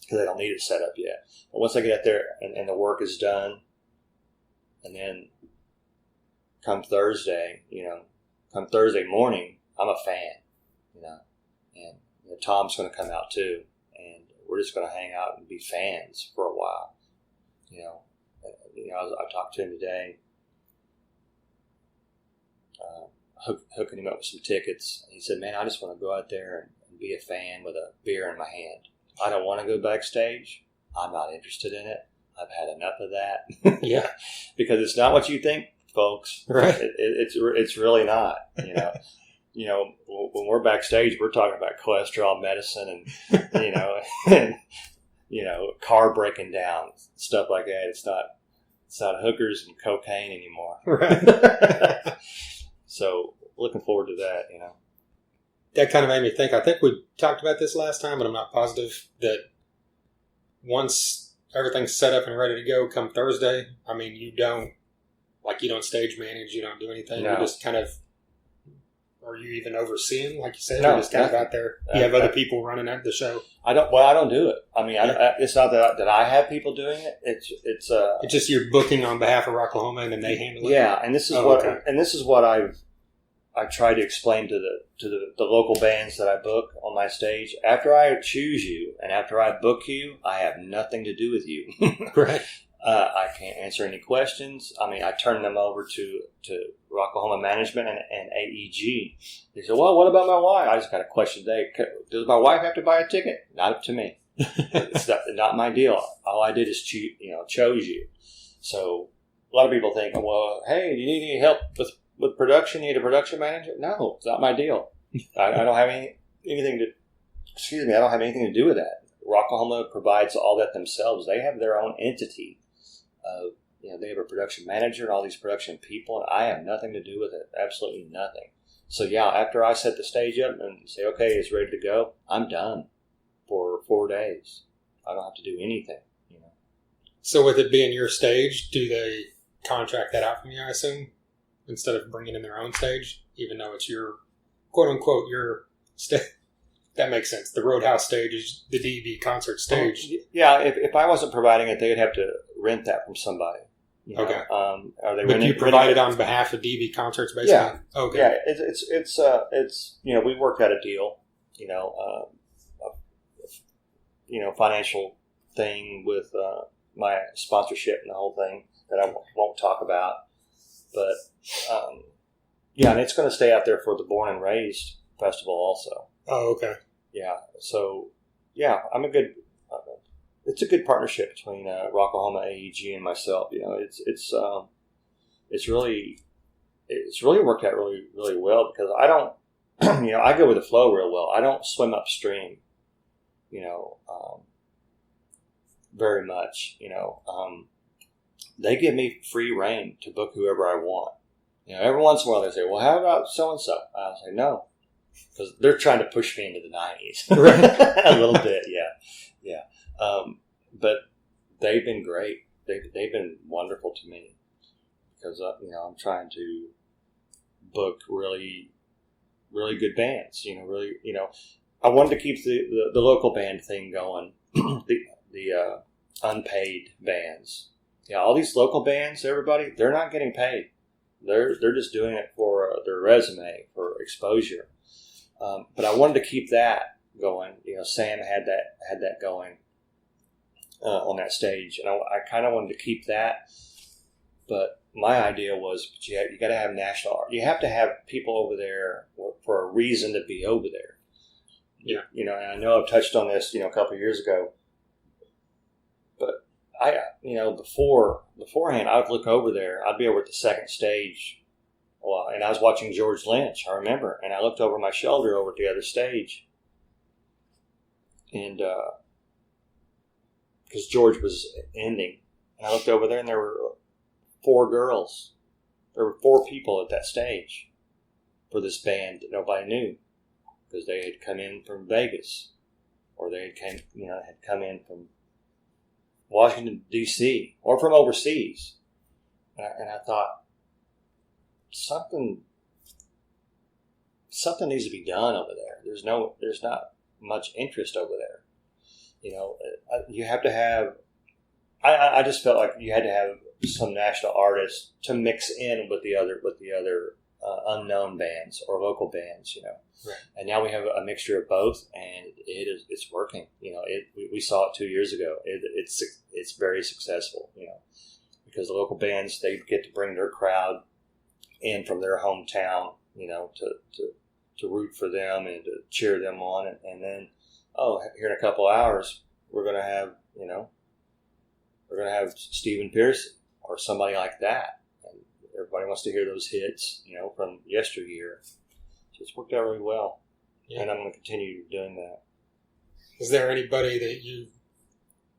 because I don't need it set up yet. But once I get out there and the work is done, and then come Thursday morning, I'm a fan, and Tom's going to come out too, and we're just going to hang out and be fans for a while. I talked to him today, hooking him up with some tickets. He said, "Man, I just want to go out there and be a fan with a beer in my hand. I don't want to go backstage. I'm not interested in it. I've had enough of that." Yeah, because it's not what you think, folks. Right. It's really not. When we're backstage, we're talking about cholesterol medicine and car breaking down, stuff like that. It's not hookers and cocaine anymore. Right. So looking forward to that. That kind of made me think. I think we talked about this last time, but I'm not positive that once everything's set up and ready to go come Thursday, you don't stage manage, you don't do anything. No. You just kind of, are you even overseeing, like you said? No, You're just kind of out there. You have other people running the show. I don't do it. It's not that I have people doing it. It's just you're booking on behalf of Rocklahoma, and then they handle it. Yeah, and this is what I try to explain to the local bands that I book on my stage. After I choose you and after I book you, I have nothing to do with you. Right. I can't answer any questions. I turn them over to Rocklahoma Management and AEG. They say, "Well, what about my wife?" I just got a question today. Does my wife have to buy a ticket? Not up to me. It's not my deal. All I did is chose you. So a lot of people think, "Well, hey, do you need any help with production? You need a production manager?" No, it's not my deal. I don't have anything to do with that. Rocklahoma provides all that themselves. They have their own entity. They have a production manager and all these production people, and I have nothing to do with it. Absolutely nothing. So yeah, after I set the stage up and say, "Okay, it's ready to go," I'm done for 4 days. I don't have to do anything. So with it being your stage, do they contract that out from you, I assume, instead of bringing in their own stage, even though it's your, quote unquote, your stage? That makes sense. The Roadhouse stage is the DEB concert stage. Yeah, if I wasn't providing it, they'd have to rent that from somebody. Okay. Are they but you provide it on behalf of DEB concerts, basically? Yeah. Okay. Yeah, it's we worked out a deal, financial thing with my sponsorship and the whole thing that I won't talk about. But, and it's going to stay out there for the Born and Raised Festival also. Oh, okay. Yeah. So, yeah, it's a good partnership between Rocklahoma, AEG, and myself. It's really worked out really, really well because I don't, I go with the flow real well. I don't swim upstream, very much. They give me free reign to book whoever I want. Every once in a while they say, "Well, how about so and so?" I'll say no. Because they're trying to push me into the 90s. Right. A little bit, yeah. But they've been great. They've been wonderful to me. Because, I'm trying to book really, really good bands. I wanted to keep the local band thing going. the unpaid bands. Yeah, all these local bands, everybody, they're not getting paid. They're just doing it for their resume, for exposure. But I wanted to keep that going. Sam had that going on that stage, and I kind of wanted to keep that. But my idea was, you got to have national art. You have to have people over there for a reason to be over there. Yeah. And I know I've touched on this, a couple of years ago. But beforehand, I would look over there. I'd be over at the second stage, and I was watching George Lynch, I remember, and I looked over my shoulder over at the other stage, and because George was ending, and I looked over there, and there were 4 girls. There were 4 people at that stage for this band that nobody knew, because they had come in from Vegas, or they had come in from Washington, D.C., or from overseas. And I thought, something needs to be done over there. There's not much interest over there. You have to have, I just felt like you had to have some national artists to mix in with the other unknown bands or local bands, Right. And now we have a mixture of both, and it's working. We saw it 2 years ago. It's very successful. Because the local bands, they get to bring their crowd in from their hometown, to root for them and to cheer them on, and then here in a couple hours we're going to have Stephen Pearson or somebody like that, and everybody wants to hear those hits, from yesteryear. So it's worked out really well, and I'm going to continue doing that. Is there anybody that you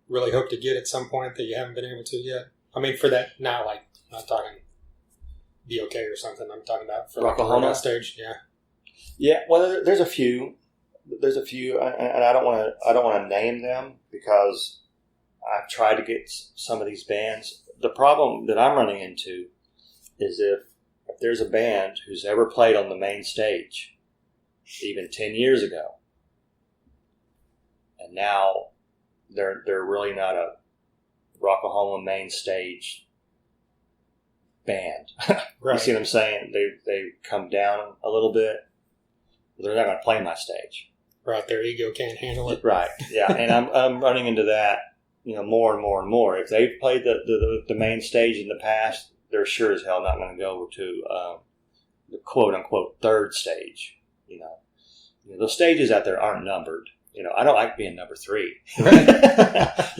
really hope to get at some point that you haven't been able to yet? I mean, for that, not like, I'm not talking BOK or something. I'm talking about for like Rocklahoma stage. Yeah. Yeah. Well, there's a few, and I don't want to name them because I've tried to get some of these bands. The problem that I'm running into is if there's a band who's ever played on the main stage, even 10 years ago, and now they're really not a Rocklahoma main stage band. Right. You see what I'm saying? They come down a little bit. They're not going to play my stage. Right. Their ego can't handle it. Right. Yeah. And I'm running into that, more and more and more. If they've played the main stage in the past, they're sure as hell not going to go over to the quote unquote third stage. Those stages out there aren't numbered. I don't like being number 3,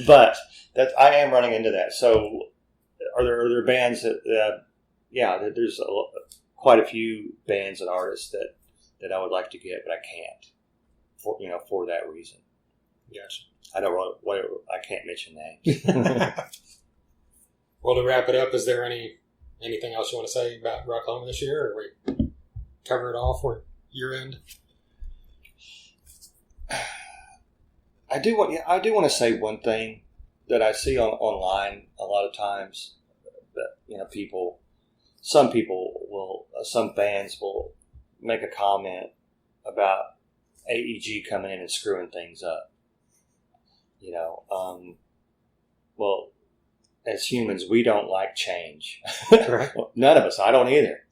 but I am running into that. So, are there bands that? There's quite a few bands and artists that I would like to get, but I can't for that reason. Gotcha. I can't mention names. Well, to wrap it up, is there anything else you want to say about Rocklahoma this year, or we cover it all for year end? I do want to say one thing that I see online a lot of times that some fans will make a comment about AEG coming in and screwing things up. Well, as humans, we don't like change. Right. None of us. I don't either.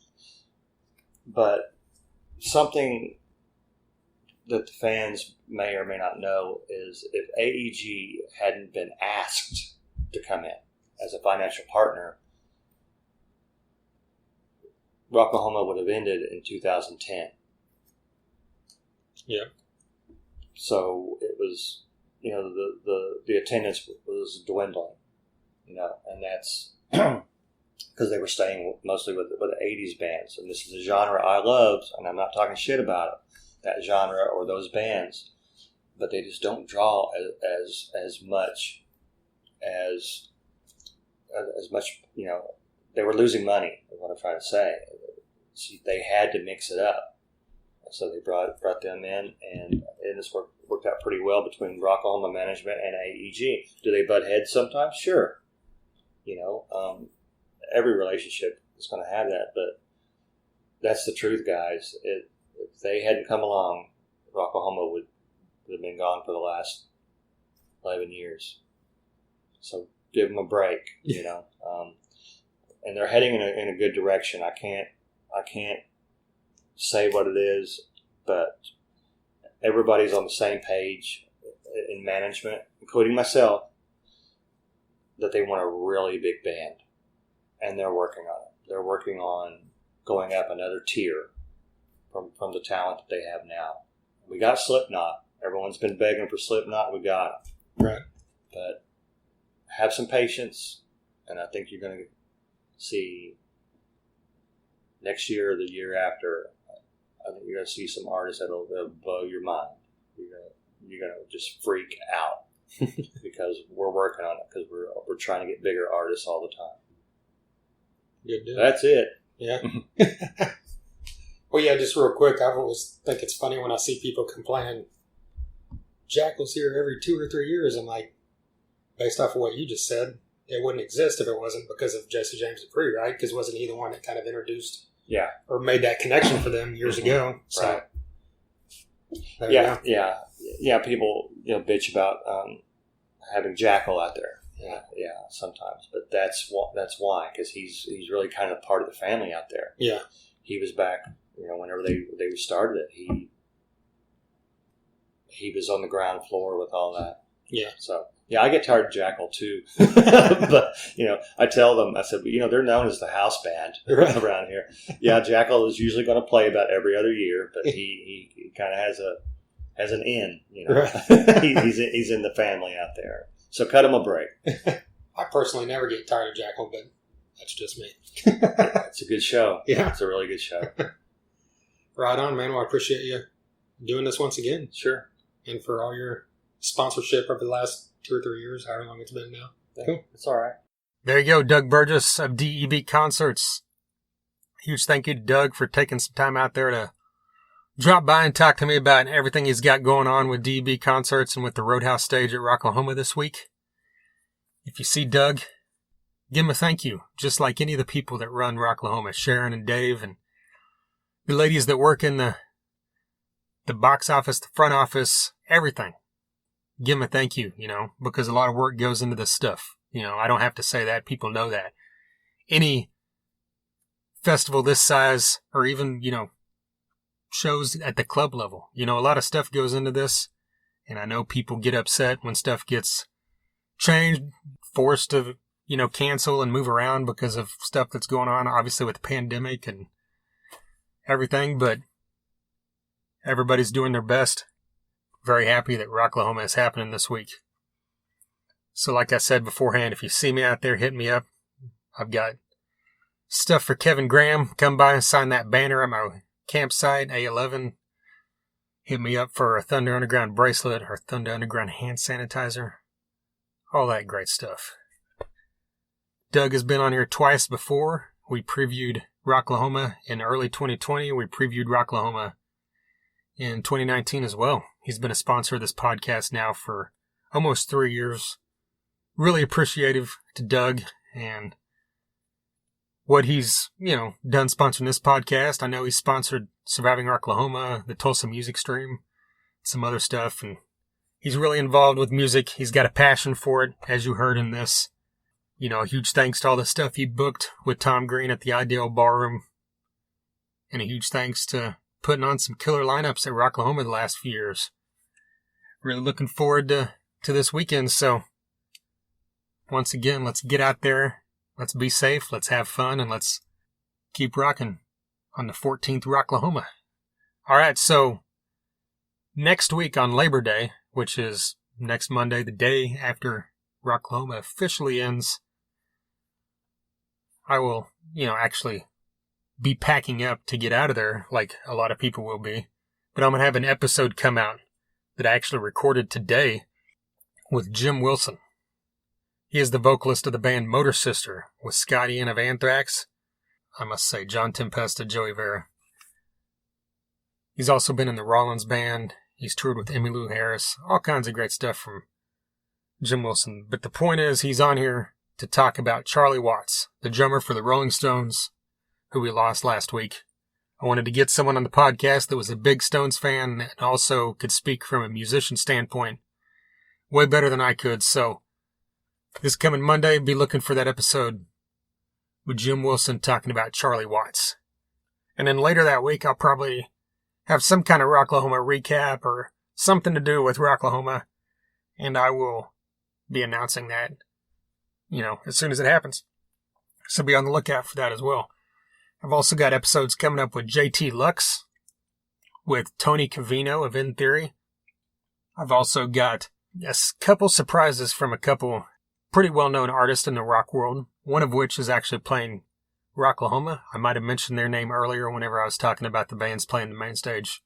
But something that the fans may or may not know is if AEG hadn't been asked to come in as a financial partner, Rocklahoma would have ended in 2010. Yeah. So it was, the attendance was dwindling, and that's because they were staying mostly with the 80s bands. And this is a genre I love, and I'm not talking shit about it, that genre or those bands, but they just don't draw as much as they were losing money, is what I'm trying to say. So they had to mix it up. So they brought them in, and this worked out pretty well between Rocklahoma management and AEG. Do they butt heads sometimes? Sure. Every relationship is going to have that, but that's the truth, guys. If they hadn't come along, Rocklahoma would have been gone for the last 11 years. So give them a break, and they're heading in a good direction. I can't say what it is, but everybody's on the same page in management, including myself, that they want a really big band, and they're working on it. They're working on going up another tier from the talent that they have now. We got Slipknot. Everyone's been begging for Slipknot. We got it. Right. But have some patience, and I think you're going to see next year or the year after. I think you're going to see some artists that'll blow your mind. You're going to just freak out because we're working on it, because we're trying to get bigger artists all the time. Good deal. That's it. Yeah. Well, yeah, just real quick, I always think it's funny when I see people complaining, Jackal's here every 2 or 3 years. I'm like, based off of what you just said, it wouldn't exist if it wasn't because of Jesse James Dupree, right? Because wasn't he the one that kind of introduced or made that connection for them years ago? So, right. Yeah. People bitch about having Jackal out there. Yeah, sometimes, but that's why, because he's really kind of part of the family out there. Yeah, he was back, whenever they started it. He was on the ground floor with all that. Yeah. So I get tired of Jackal too, but I tell them, I said, they're known as the house band around here. Yeah, Jackal is usually going to play about every other year, but he kind of has an in. Right. he's in the family out there. So cut him a break. I personally never get tired of Jackal, but that's just me. It's a good show. Yeah. It's a really good show. Right on, man. Well, I appreciate you doing this once again. Sure. And for all your sponsorship over the last 2 or 3 years, however long it's been now. Yeah, cool. It's all right. There you go, Doug Burgess of DEB Concerts. Huge thank you to Doug for taking some time out there to drop by and talk to me about everything he's got going on with DEB Concerts and with the Roadhouse stage at Rocklahoma this week. If you see Doug, give him a thank you, just like any of the people that run Rocklahoma, Sharon and Dave, and the ladies that work in the box office, the front office, everything. Give him a thank you, because a lot of work goes into this stuff. I don't have to say that. People know that. Any festival this size, or even, shows at the club level, a lot of stuff goes into this. And I know people get upset when stuff gets changed, forced to, cancel and move around because of stuff that's going on, obviously with the pandemic and everything, but everybody's doing their best. Very happy that Rocklahoma is happening this week. So like I said beforehand, if you see me out there, hit me up. I've got stuff for Kevin Graham. Come by and sign that banner at my campsite, A11. Hit me up for a Thunder Underground bracelet or Thunder Underground hand sanitizer. All that great stuff. Doug has been on here twice before. We previewed Rocklahoma in early 2020. We previewed Rocklahoma in 2019 as well. He's been a sponsor of this podcast now for almost 3 years. Really appreciative to Doug and what he's, done sponsoring this podcast. I know he's sponsored Surviving Rocklahoma, the Tulsa Music Stream, some other stuff, and he's really involved with music. He's got a passion for it, as you heard in this. A huge thanks to all the stuff he booked with Tom Green at the Ideal Ballroom, and a huge thanks to putting on some killer lineups at Rocklahoma the last few years. Really looking forward to this weekend, so once again, let's get out there. Let's be safe, let's have fun, and let's keep rocking on the 14th Rocklahoma. All right, so next week on Labor Day, which is next Monday, the day after Rocklahoma officially ends, I will, actually be packing up to get out of there like a lot of people will be. But I'm going to have an episode come out that I actually recorded today with Jim Wilson. He is the vocalist of the band Motor Sister with Scott Ian of Anthrax. I must say, John Tempesta, Joey Vera. He's also been in the Rollins Band. He's toured with Emmylou Harris. All kinds of great stuff from Jim Wilson. But the point is, he's on here to talk about Charlie Watts, the drummer for the Rolling Stones, who we lost last week. I wanted to get someone on the podcast that was a big Stones fan and also could speak from a musician standpoint way better than I could. So this coming Monday, be looking for that episode with Jim Wilson talking about Charlie Watts. And then later that week, I'll probably have some kind of Rocklahoma recap or something to do with Rocklahoma. And I will be announcing that, as soon as it happens. So be on the lookout for that as well. I've also got episodes coming up with JT Lux, with Tony Cavino of In Theory. I've also got a couple surprises from a couple pretty well-known artists in the rock world, one of which is actually playing Rocklahoma. I might have mentioned their name earlier whenever I was talking about the bands playing the main stage.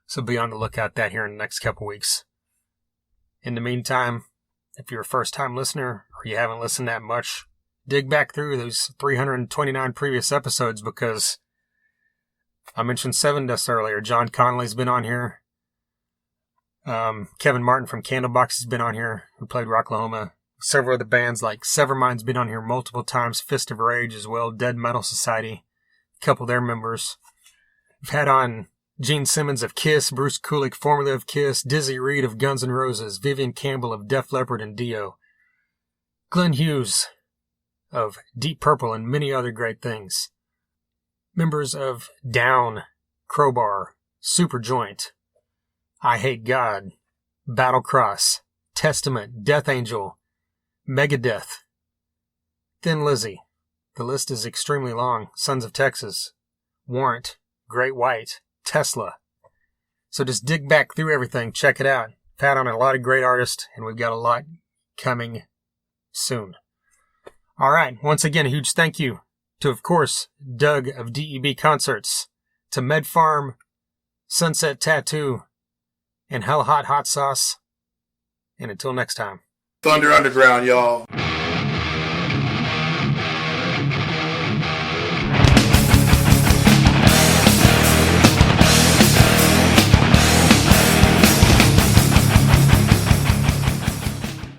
So be on the lookout that here in the next couple weeks. In the meantime, if you're a first-time listener or you haven't listened that much, dig back through those 329 previous episodes because I mentioned Seven Dust earlier. John Connolly's been on here. Kevin Martin from Candlebox has been on here, who played Rocklahoma. Several other bands like Severmind's been on here multiple times. Fist of Rage as well. Dead Metal Society. A couple of their members. We've had on Gene Simmons of Kiss, Bruce Kulick, formerly of Kiss, Dizzy Reed of Guns N' Roses, Vivian Campbell of Def Leppard and Dio, Glenn Hughes of Deep Purple, and many other great things. Members of Down, Crowbar, Superjoint, I Hate God, Battle Cross, Testament, Death Angel, Megadeth, Thin Lizzy. The list is extremely long. Sons of Texas, Warrant, Great White, Tesla. So just dig back through everything. Check it out. I've had on a lot of great artists, and we've got a lot coming soon. All right. Once again, a huge thank you to, of course, Doug of DEB Concerts, to Med Farm, Sunset Tattoo, and Hell Hot Hot Sauce. And until next time. Thunder Underground, y'all.